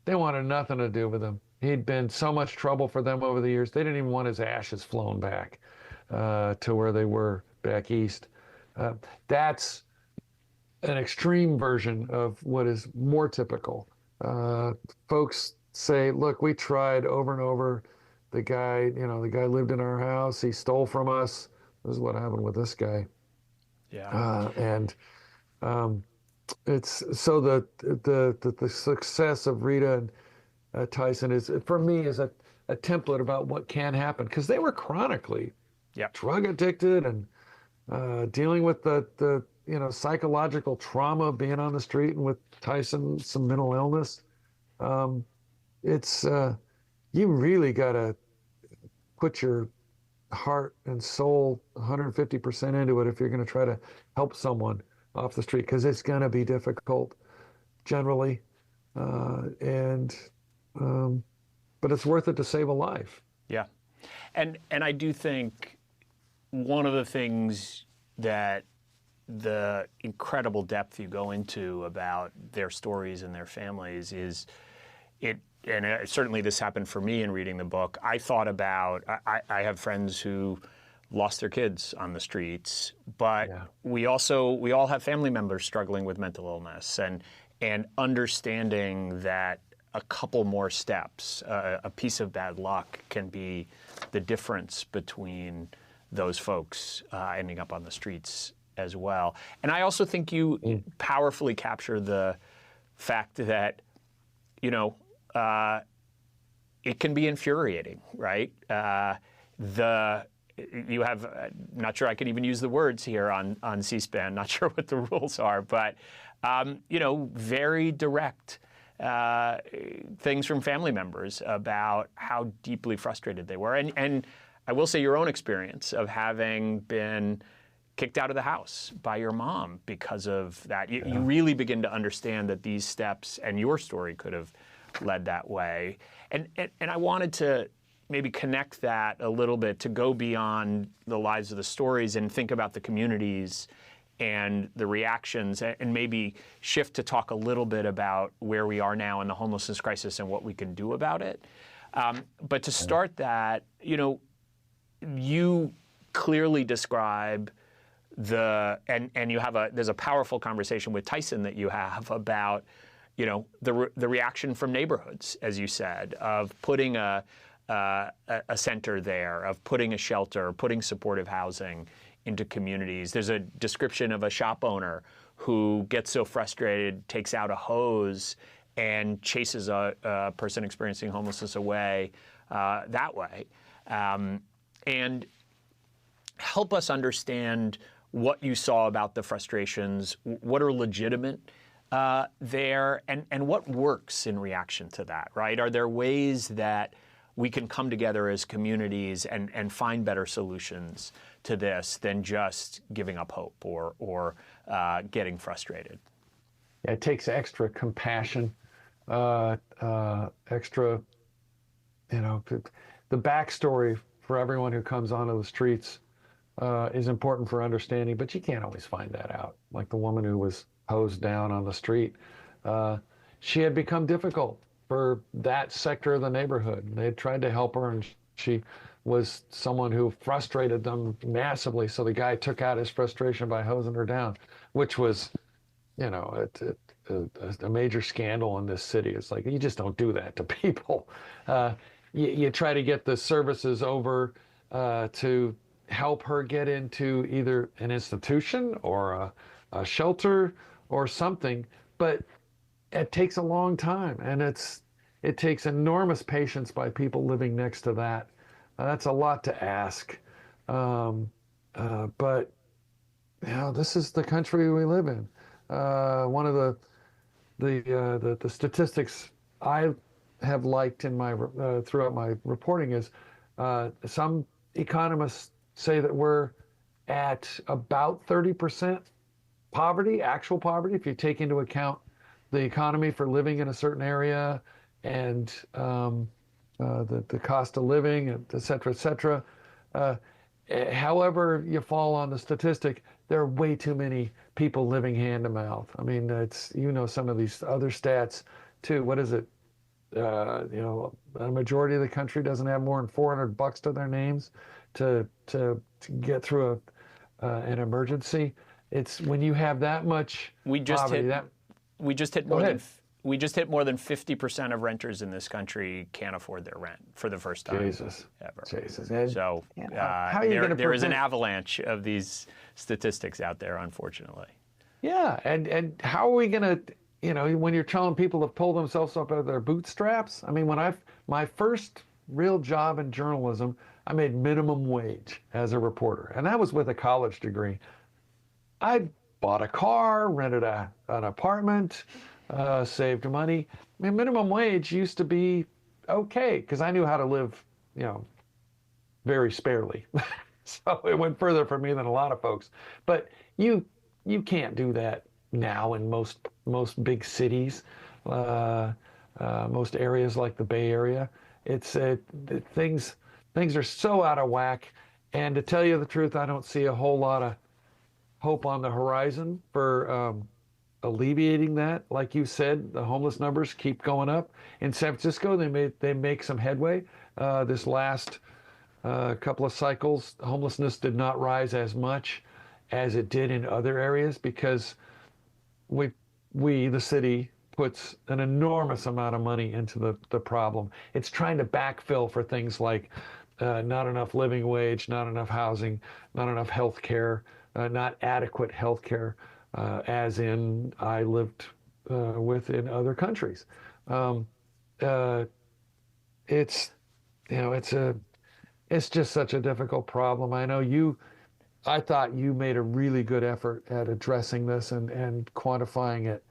They wanted nothing to do with him. He'd been so much trouble for them over the years. They didn't even want his ashes flown back to where they were back east. That's an extreme version of what is more typical. Folks say, look, we tried over and over. The guy lived in our house. He stole from us. This is what happened with this guy. Yeah. It's so the success of Rita and Tyson is, for me, is a template about what can happen, because they were chronically drug addicted and dealing with the psychological trauma of being on the street, and with Tyson some mental illness. It's you really got to put your heart and soul 150% into it if you're going to try to help someone off the street, because it's going to be difficult generally, but it's worth it to save a life. Yeah, and I do think one of the things that the incredible depth you go into about their stories and their families is it. And certainly this happened for me in reading the book. I thought about, I have friends who lost their kids on the streets, but we all have family members struggling with mental illness, and understanding that a couple more steps, a piece of bad luck can be the difference between those folks ending up on the streets as well. And I also think you powerfully capture the fact that, it can be infuriating, right? You have, not sure I can even use the words here on C-SPAN, not sure what the rules are, but, very direct things from family members about how deeply frustrated they were. And I will say your own experience of having been kicked out of the house by your mom because of that. You really begin to understand that these steps and your story could have led that way. And I wanted to maybe connect that a little bit to go beyond the lives of the stories and think about the communities and the reactions, and maybe shift to talk a little bit about where we are now in the homelessness crisis and what we can do about it. But to start that, you clearly describe and you have there's a powerful conversation with Tyson that you have about the reaction from neighborhoods, as you said, of putting a center there, of putting a shelter, putting supportive housing into communities. There's a description of a shop owner who gets so frustrated, takes out a hose, and chases a person experiencing homelessness away that way. And help us understand what you saw about the frustrations, what are legitimate there, and what works in reaction to that, right? Are there ways that we can come together as communities and find better solutions to this than just giving up hope or getting frustrated? Yeah, it takes extra compassion, extra, the backstory for everyone who comes onto the streets is important for understanding, but you can't always find that out. Like the woman who was hosed down on the street, she had become difficult for that sector of the neighborhood. They had tried to help her, and she was someone who frustrated them massively. So the guy took out his frustration by hosing her down, which was, a major scandal in this city. It's like, you just don't do that to people. You try to get the services over to help her get into either an institution or a shelter or something, but it takes a long time, and it takes enormous patience by people living next to that. That's a lot to ask, but this is the country we live in. One of the statistics I have liked in my throughout my reporting is some economists say that we're at about 30% poverty, actual poverty, if you take into account the economy for living in a certain area and the cost of living, et cetera, et cetera. However you fall on the statistic, there are way too many people living hand to mouth. I mean, it's, some of these other stats too. What is it? A majority of the country doesn't have more than $400 to their names to get through an emergency. It's when you have that much poverty. We just hit more than 50% of renters in this country can't afford their rent for the first time ever. Jesus. So there is an avalanche of these statistics out there, unfortunately. Yeah, and how are we going to, when you're telling people to pull themselves up out of their bootstraps? I mean, my first real job in journalism, I made minimum wage as a reporter, and that was with a college degree. I bought a car, rented an apartment, saved money. I mean, minimum wage used to be okay because I knew how to live, very sparely. So it went further for me than a lot of folks. But you can't do that now in most big cities, most areas like the Bay Area. It's things are so out of whack. And to tell you the truth, I don't see a whole lot of hope on the horizon for alleviating that. Like you said, the homeless numbers keep going up. In San Francisco, they make some headway. This last couple of cycles, homelessness did not rise as much as it did in other areas because we the city, puts an enormous amount of money into the problem. It's trying to backfill for things like not enough living wage, not enough housing, not enough health care, not adequate health care, as in I lived with in other countries. It's just such a difficult problem. I thought you made a really good effort at addressing this and quantifying it,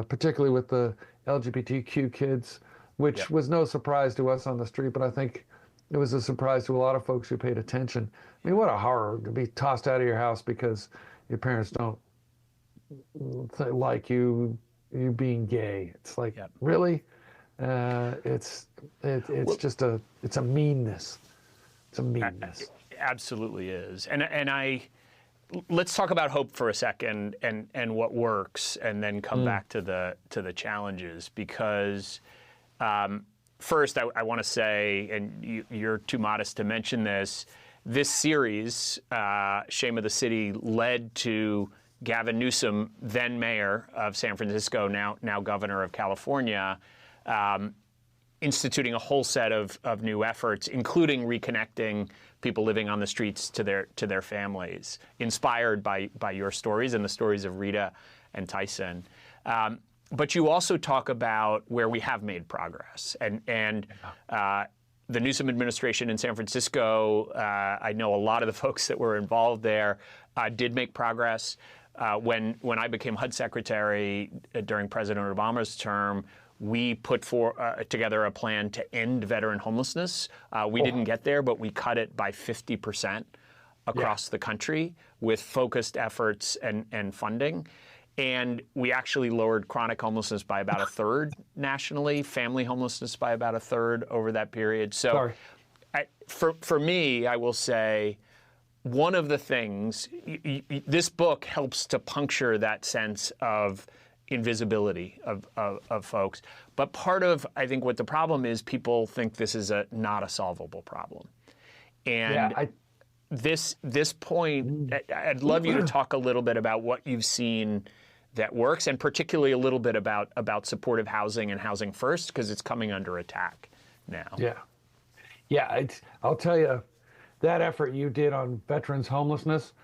particularly with the LGBTQ kids, which was no surprise to us on the street, but I think it was a surprise to a lot of folks who paid attention. I mean, what a horror to be tossed out of your house because your parents don't like you being gay. It's like, really? It's just it's a meanness. It's a meanness. It absolutely is. And let's talk about hope for a second and what works, and then come back to the challenges. Because first, I want to say, and you're too modest to mention this, this series, Shame of the City, led to Gavin Newsom, then mayor of San Francisco, now governor of California, instituting a whole set of new efforts, including reconnecting people living on the streets to their families, inspired by your stories and the stories of Rita and Tyson. But you also talk about where we have made progress, and the Newsom administration in San Francisco. I know a lot of the folks that were involved there did make progress. When I became HUD secretary during President Obama's term, we put together a plan to end veteran homelessness. We didn't get there, but we cut it by 50% across the country with focused efforts and funding. And we actually lowered chronic homelessness by about a third nationally, family homelessness by about a third over that period. So for me, I will say, one of the things, this book helps to puncture that sense of invisibility of folks. But part of, I think, what the problem is, people think this is not a solvable problem. And this point, I'd love you to talk a little bit about what you've seen that works, and particularly a little bit about supportive housing and housing first, because it's coming under attack now. I'll tell you, that effort you did on veterans homelessness,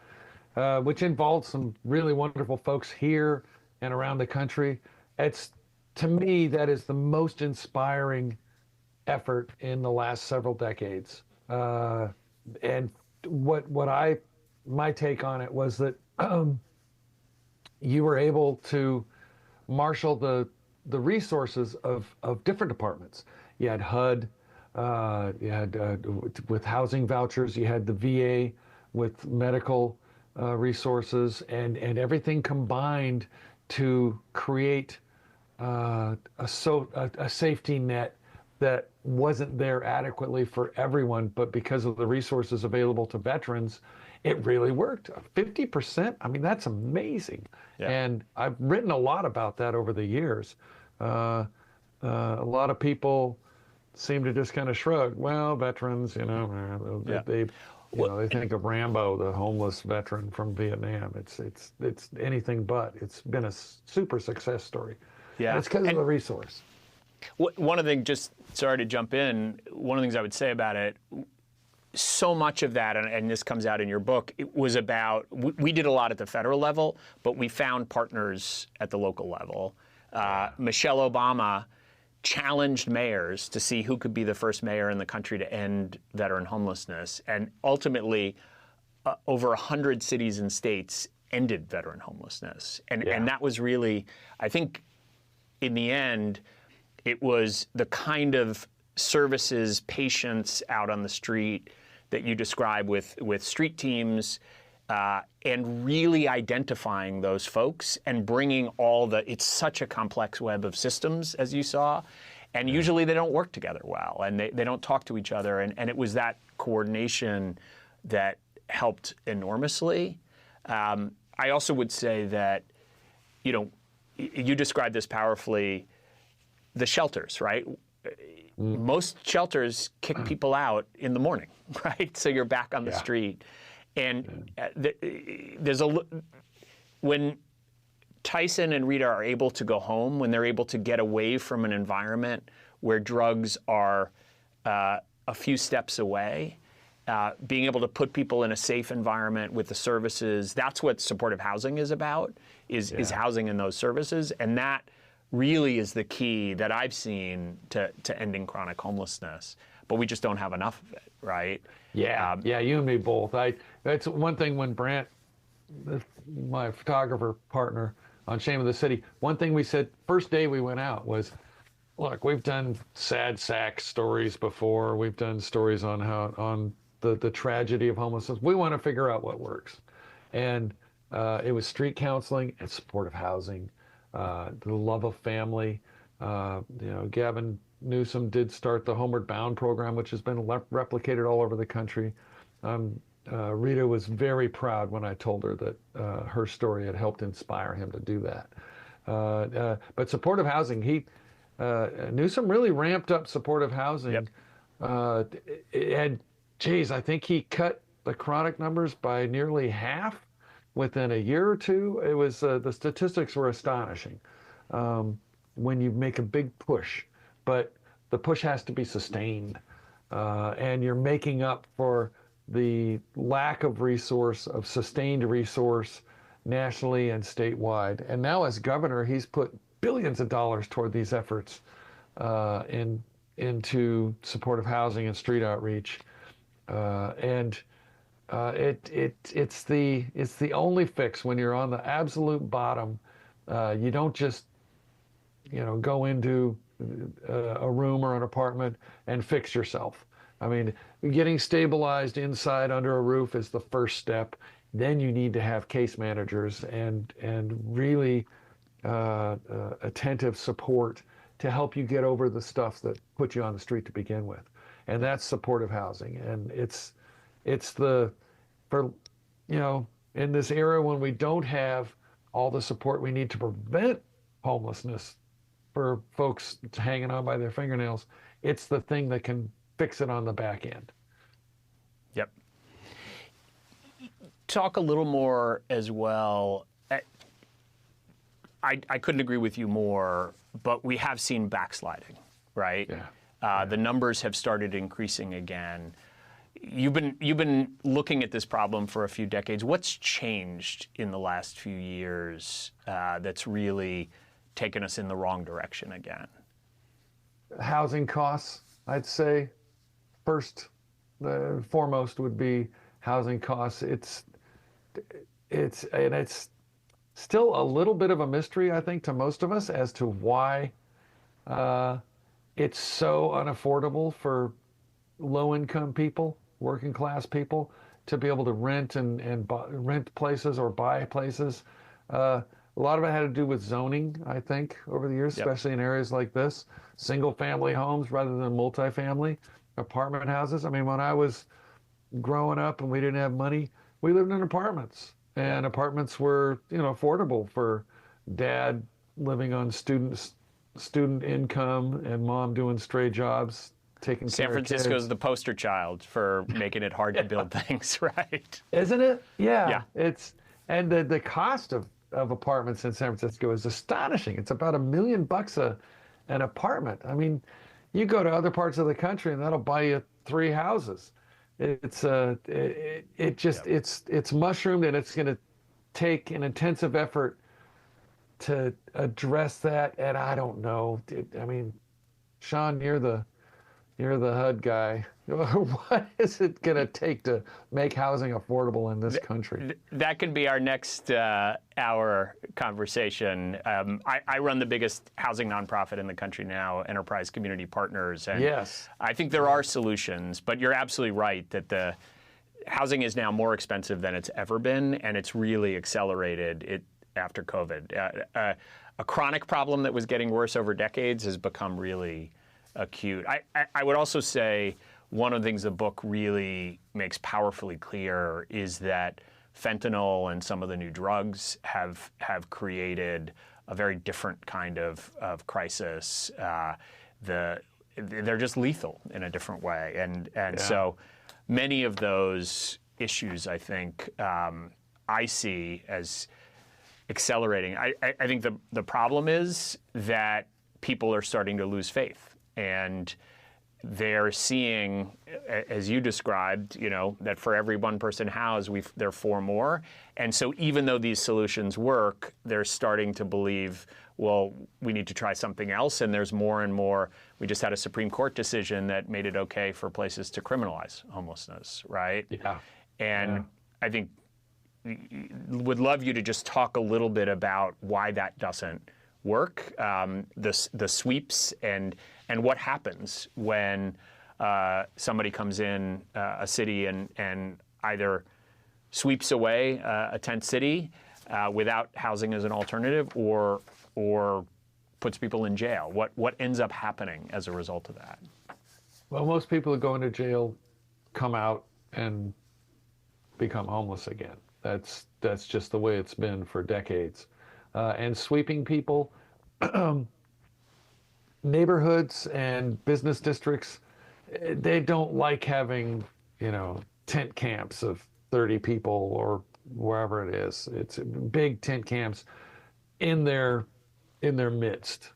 which involved some really wonderful folks here and around the country, to me, that is the most inspiring effort in the last several decades. And my take on it was that you were able to marshal the resources of different departments. You had HUD, you had with housing vouchers, you had the VA with medical resources, and everything combined to create a safety net that wasn't there adequately for everyone, but because of the resources available to veterans, it really worked. 50%, I mean, that's amazing. And I've written a lot about that over the years. A lot of people seem to just kind of shrug. Well, veterans, they think of Rambo, the homeless veteran from Vietnam. It's anything but. It's been a super success story. And it's because of the resource. One of the things, just sorry to jump in, one of the things I would say about it, so much of that, and this comes out in your book, it was about, we did a lot at the federal level, but we found partners at the local level. Michelle Obama challenged mayors to see who could be the first mayor in the country to end veteran homelessness. And ultimately, over 100 cities and states ended veteran homelessness. And that was really, I think, in the end, it was the kind of services, patients out on the street that you describe with street teams, and really identifying those folks and bringing it's such a complex web of systems, as you saw, and usually they don't work together well, and they don't talk to each other, and it was that coordination that helped enormously. I also would say that, you described this powerfully, the shelters, right? Most shelters kick people out in the morning, right? So you're back on the street. And when Tyson and Rita are able to go home, when they're able to get away from an environment where drugs are a few steps away, being able to put people in a safe environment with the services, that's what supportive housing is about, is housing in those services. And that really is the key that I've seen to ending chronic homelessness. But we just don't have enough of it, right? Yeah, you and me both. That's one thing when Brant, my photographer partner on Shame of the City, one thing we said first day we went out was, look, we've done sad sack stories before. We've done stories on the tragedy of homelessness. We want to figure out what works. And it was street counseling and supportive housing, the love of family. Gavin Newsom did start the Homeward Bound program, which has been replicated all over the country. Rita was very proud when I told her that her story had helped inspire him to do that. But supportive housing, Newsom really ramped up supportive housing. And geez, I think he cut the chronic numbers by nearly half within a year or two. It was the statistics were astonishing when you make a big push, but the push has to be sustained, and you're making up for the lack of sustained resource nationally and statewide. And now as governor, he's put billions of dollars toward these efforts into supportive housing and street outreach. It's the only fix when you're on the absolute bottom. You don't just go into a room or an apartment and fix yourself. I mean, getting stabilized inside under a roof is the first step. Then you need to have case managers and really attentive support to help you get over the stuff that put you on the street to begin with. And that's supportive housing. And it's in this era when we don't have all the support we need to prevent homelessness for folks hanging on by their fingernails, it's the thing that can fix it on the back end. Yep. Talk a little more as well. I couldn't agree with you more, but we have seen backsliding, right? Yeah. The numbers have started increasing again. You've been looking at this problem for a few decades. What's changed in the last few years that's really taken us in the wrong direction again? Housing costs, I'd say. Foremost would be housing costs. It's still a little bit of a mystery, I think, to most of us as to why it's so unaffordable for low-income people, working class people, to be able to rent rent places or buy places. A lot of it had to do with zoning, I think, over the years, especially in areas like this. Single-family homes rather than multifamily, apartment houses. I mean, when I was growing up and we didn't have money, we lived in apartments. And apartments were, affordable for dad living on student income and mom doing stray jobs, taking San care of kids. San Francisco's the poster child for making it hard to build things, right? Isn't it? Yeah. And the cost of apartments in San Francisco is astonishing. It's about $1 million an apartment. I mean, you go to other parts of the country and that'll buy you 3 houses. it's mushroomed, and it's going to take an intensive effort to address that. And I don't know. I mean, Shaun, you're the HUD guy. What is it going to take to make housing affordable in this country? That could be our next hour conversation. I run the biggest housing nonprofit in the country now, Enterprise Community Partners. And Yes. I think there are solutions, but you're absolutely right that the housing is now more expensive than it's ever been, and it's really accelerated it after COVID. A chronic problem that was getting worse over decades has become really acute. I would also say one of the things the book really makes powerfully clear is that fentanyl and some of the new drugs have created a very different kind of crisis. They're just lethal in a different way, and so many of those issues, I think, I see as accelerating. I think the problem is that people are starting to lose faith, and they're seeing, as you described, that for every one person housed, there are 4 more. And so even though these solutions work, they're starting to believe, well, we need to try something else. And there's more and more. We just had a Supreme Court decision that made it okay for places to criminalize homelessness, right? Yeah. And I think would love you to just talk a little bit about why that doesn't work, the sweeps, and what happens when somebody comes in a city and either sweeps away a tent city without housing as an alternative, or puts people in jail. What ends up happening as a result of that? Well, most people who go into jail come out and become homeless again. That's just the way it's been for decades. And sweeping people, neighborhoods and business districts, they don't like having, tent camps of 30 people or wherever it is. It's big tent camps in their midst.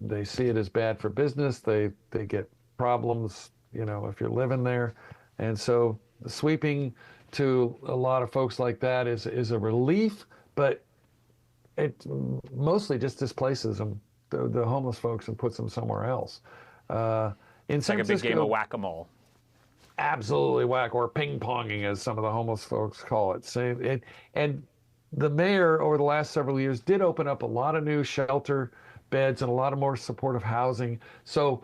They see it as bad for business. They get problems, if you're living there. And so the sweeping to a lot of folks like that is a relief, but it mongly just displaces them, the homeless folks, and puts them somewhere else. In It's San like a big Francisco, game of whack-a-mole. absolutely whack, or ping-ponging, as some of the homeless folks call it. And the mayor, over the last several years, did open up a lot of new shelter beds and a lot of more supportive housing. So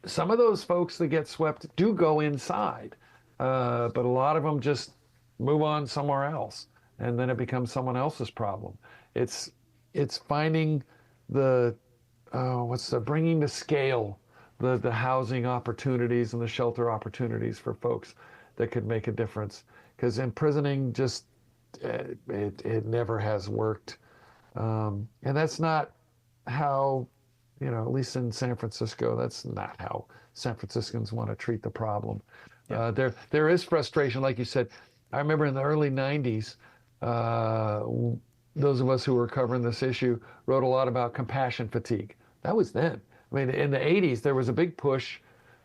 some of those folks that get swept do go inside, but a lot of them just move on somewhere else, and then it becomes someone else's problem. It's finding bringing to scale the housing opportunities and the shelter opportunities for folks that could make a difference. Because imprisoning just it never has worked, and that's not how, at least in San Francisco, that's not how San Franciscans want to treat the problem. Yeah. There is frustration, like you said. I remember in the early 90s, those of us who were covering this issue wrote a lot about compassion fatigue. That was then. I mean, in the 80s, there was a big push.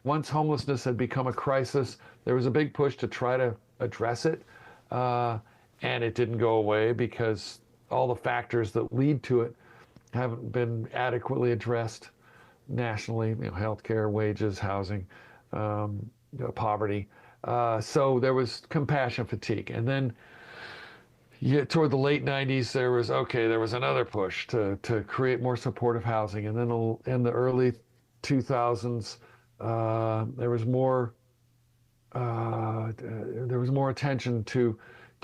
Once homelessness had become a crisis, there was a big push to try to address it. And it didn't go away because all the factors that lead to it haven't been adequately addressed nationally, healthcare, wages, housing, poverty. So there was compassion fatigue. And then toward the late 90s, there was another push to create more supportive housing. And then in the early 2000s, there was more attention to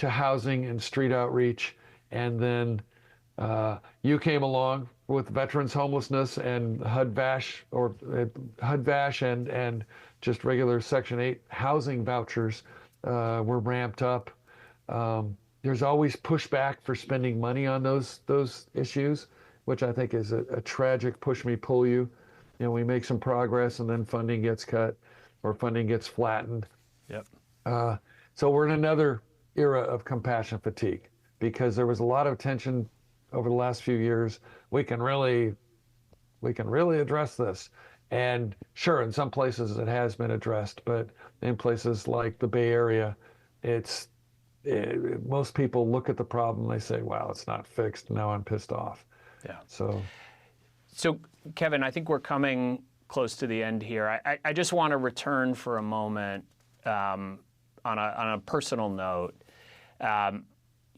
housing and street outreach. And then you came along with veterans homelessness, and HUD-VASH and just regular Section 8 housing vouchers were ramped up. There's always pushback for spending money on those issues, which I think is a tragic push me, pull you. We make some progress and then funding gets cut or funding gets flattened. Yep. So we're in another era of compassion fatigue because there was a lot of attention over the last few years. We can really address this. And sure, in some places it has been addressed, but in places like the Bay Area, most people look at the problem, they say, wow, it's not fixed. Now I'm pissed off. Yeah. So, Kevin, I think we're coming close to the end here. I just want to return for a moment on a personal note.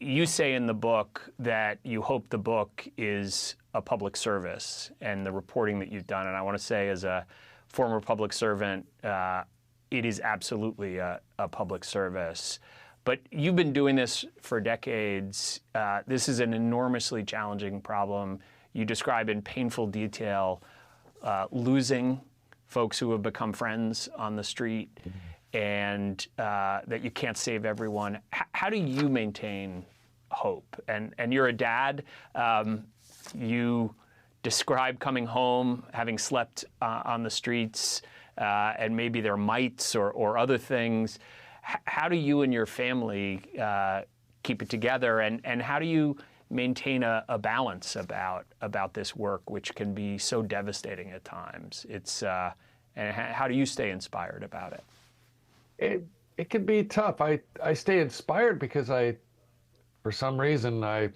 You say in the book that you hope the book is a public service and the reporting that you've done. And I want to say, as a former public servant, it is absolutely a public service. But you've been doing this for decades. This is an enormously challenging problem. You describe in painful detail losing folks who have become friends on the street, and that you can't save everyone. How do you maintain hope? And you're a dad. You describe coming home, having slept on the streets, and maybe there are mites or other things. How do you and your family keep it together, and how do you maintain a balance about this work, which can be so devastating at times? And how do you stay inspired about it? It can be tough. I stay inspired because for some reason, I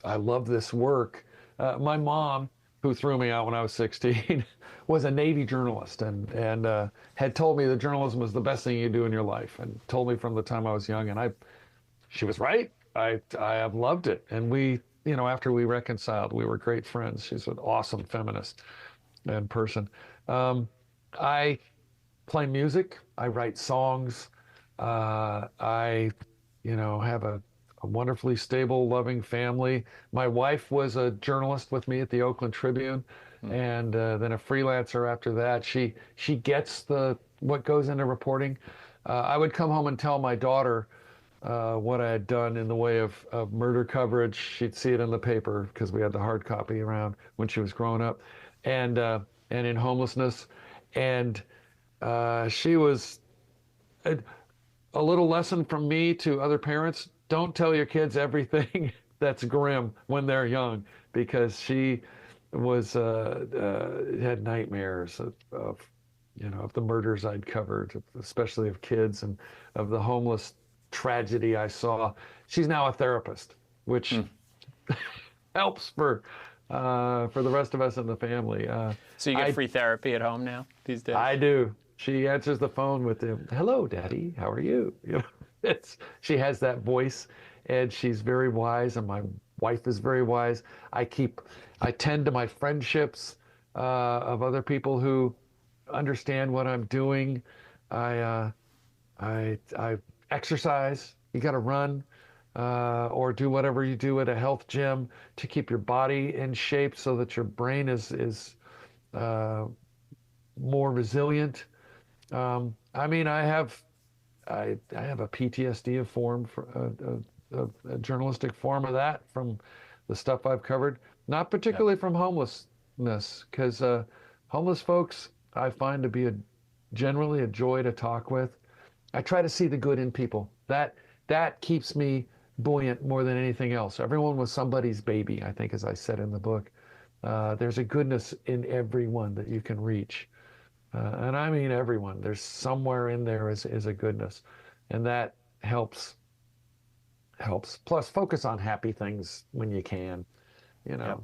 love this work. My mom, who threw me out when I was 16, was a Navy journalist and had told me that journalism was the best thing you do in your life, and told me from the time I was young. And she was right. I have loved it. And we, after we reconciled, we were great friends. She's an awesome feminist and person. I play music. I write songs. I have a wonderfully stable, loving family. My wife was a journalist with me at the Oakland Tribune, and then a freelancer after that. She gets what goes into reporting. I would come home and tell my daughter what I had done in the way of murder coverage. She'd see it in the paper because we had the hard copy around when she was growing up, and in homelessness. And she was a little lesson from me to other parents. Don't tell your kids everything that's grim when they're young, because she was had nightmares of the murders I'd covered, especially of kids, and of the homeless tragedy I saw. She's now a therapist, which helps for the rest of us in the family. So you get free therapy at home now these days? I do. She answers the phone with the, "Hello, Daddy, how are you?" She has that voice, and she's very wise, and my wife is very wise. I tend to my friendships of other people who understand what I'm doing. I exercise. You got to run or do whatever you do at a health gym to keep your body in shape so that your brain is more resilient. I have a PTSD form, a journalistic form of that from the stuff I've covered. Not particularly from homelessness, because homeless folks I find to be generally a joy to talk with. I try to see the good in people. That keeps me buoyant more than anything else. Everyone was somebody's baby, I think, as I said in the book. There's a goodness in everyone that you can reach. And I mean everyone. There's somewhere in there is a goodness. And that helps. Plus, focus on happy things when you can.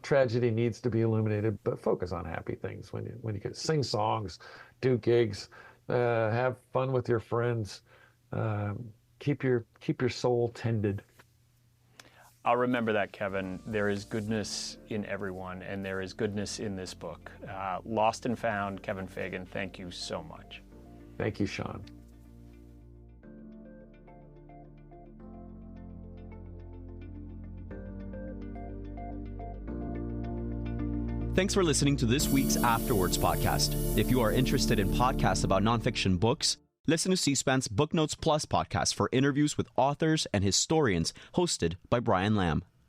Tragedy needs to be illuminated, but focus on happy things when you can. Sing songs, do gigs, have fun with your friends. Keep your soul tended. I'll remember that, Kevin. There is goodness in everyone, and there is goodness in this book. Lost and Found, Kevin Fagan, thank you so much. Thank you, Shaun. Thanks for listening to this week's Afterwards podcast. If you are interested in podcasts about nonfiction books, listen to C-SPAN's Book Notes Plus podcast for interviews with authors and historians hosted by Brian Lamb.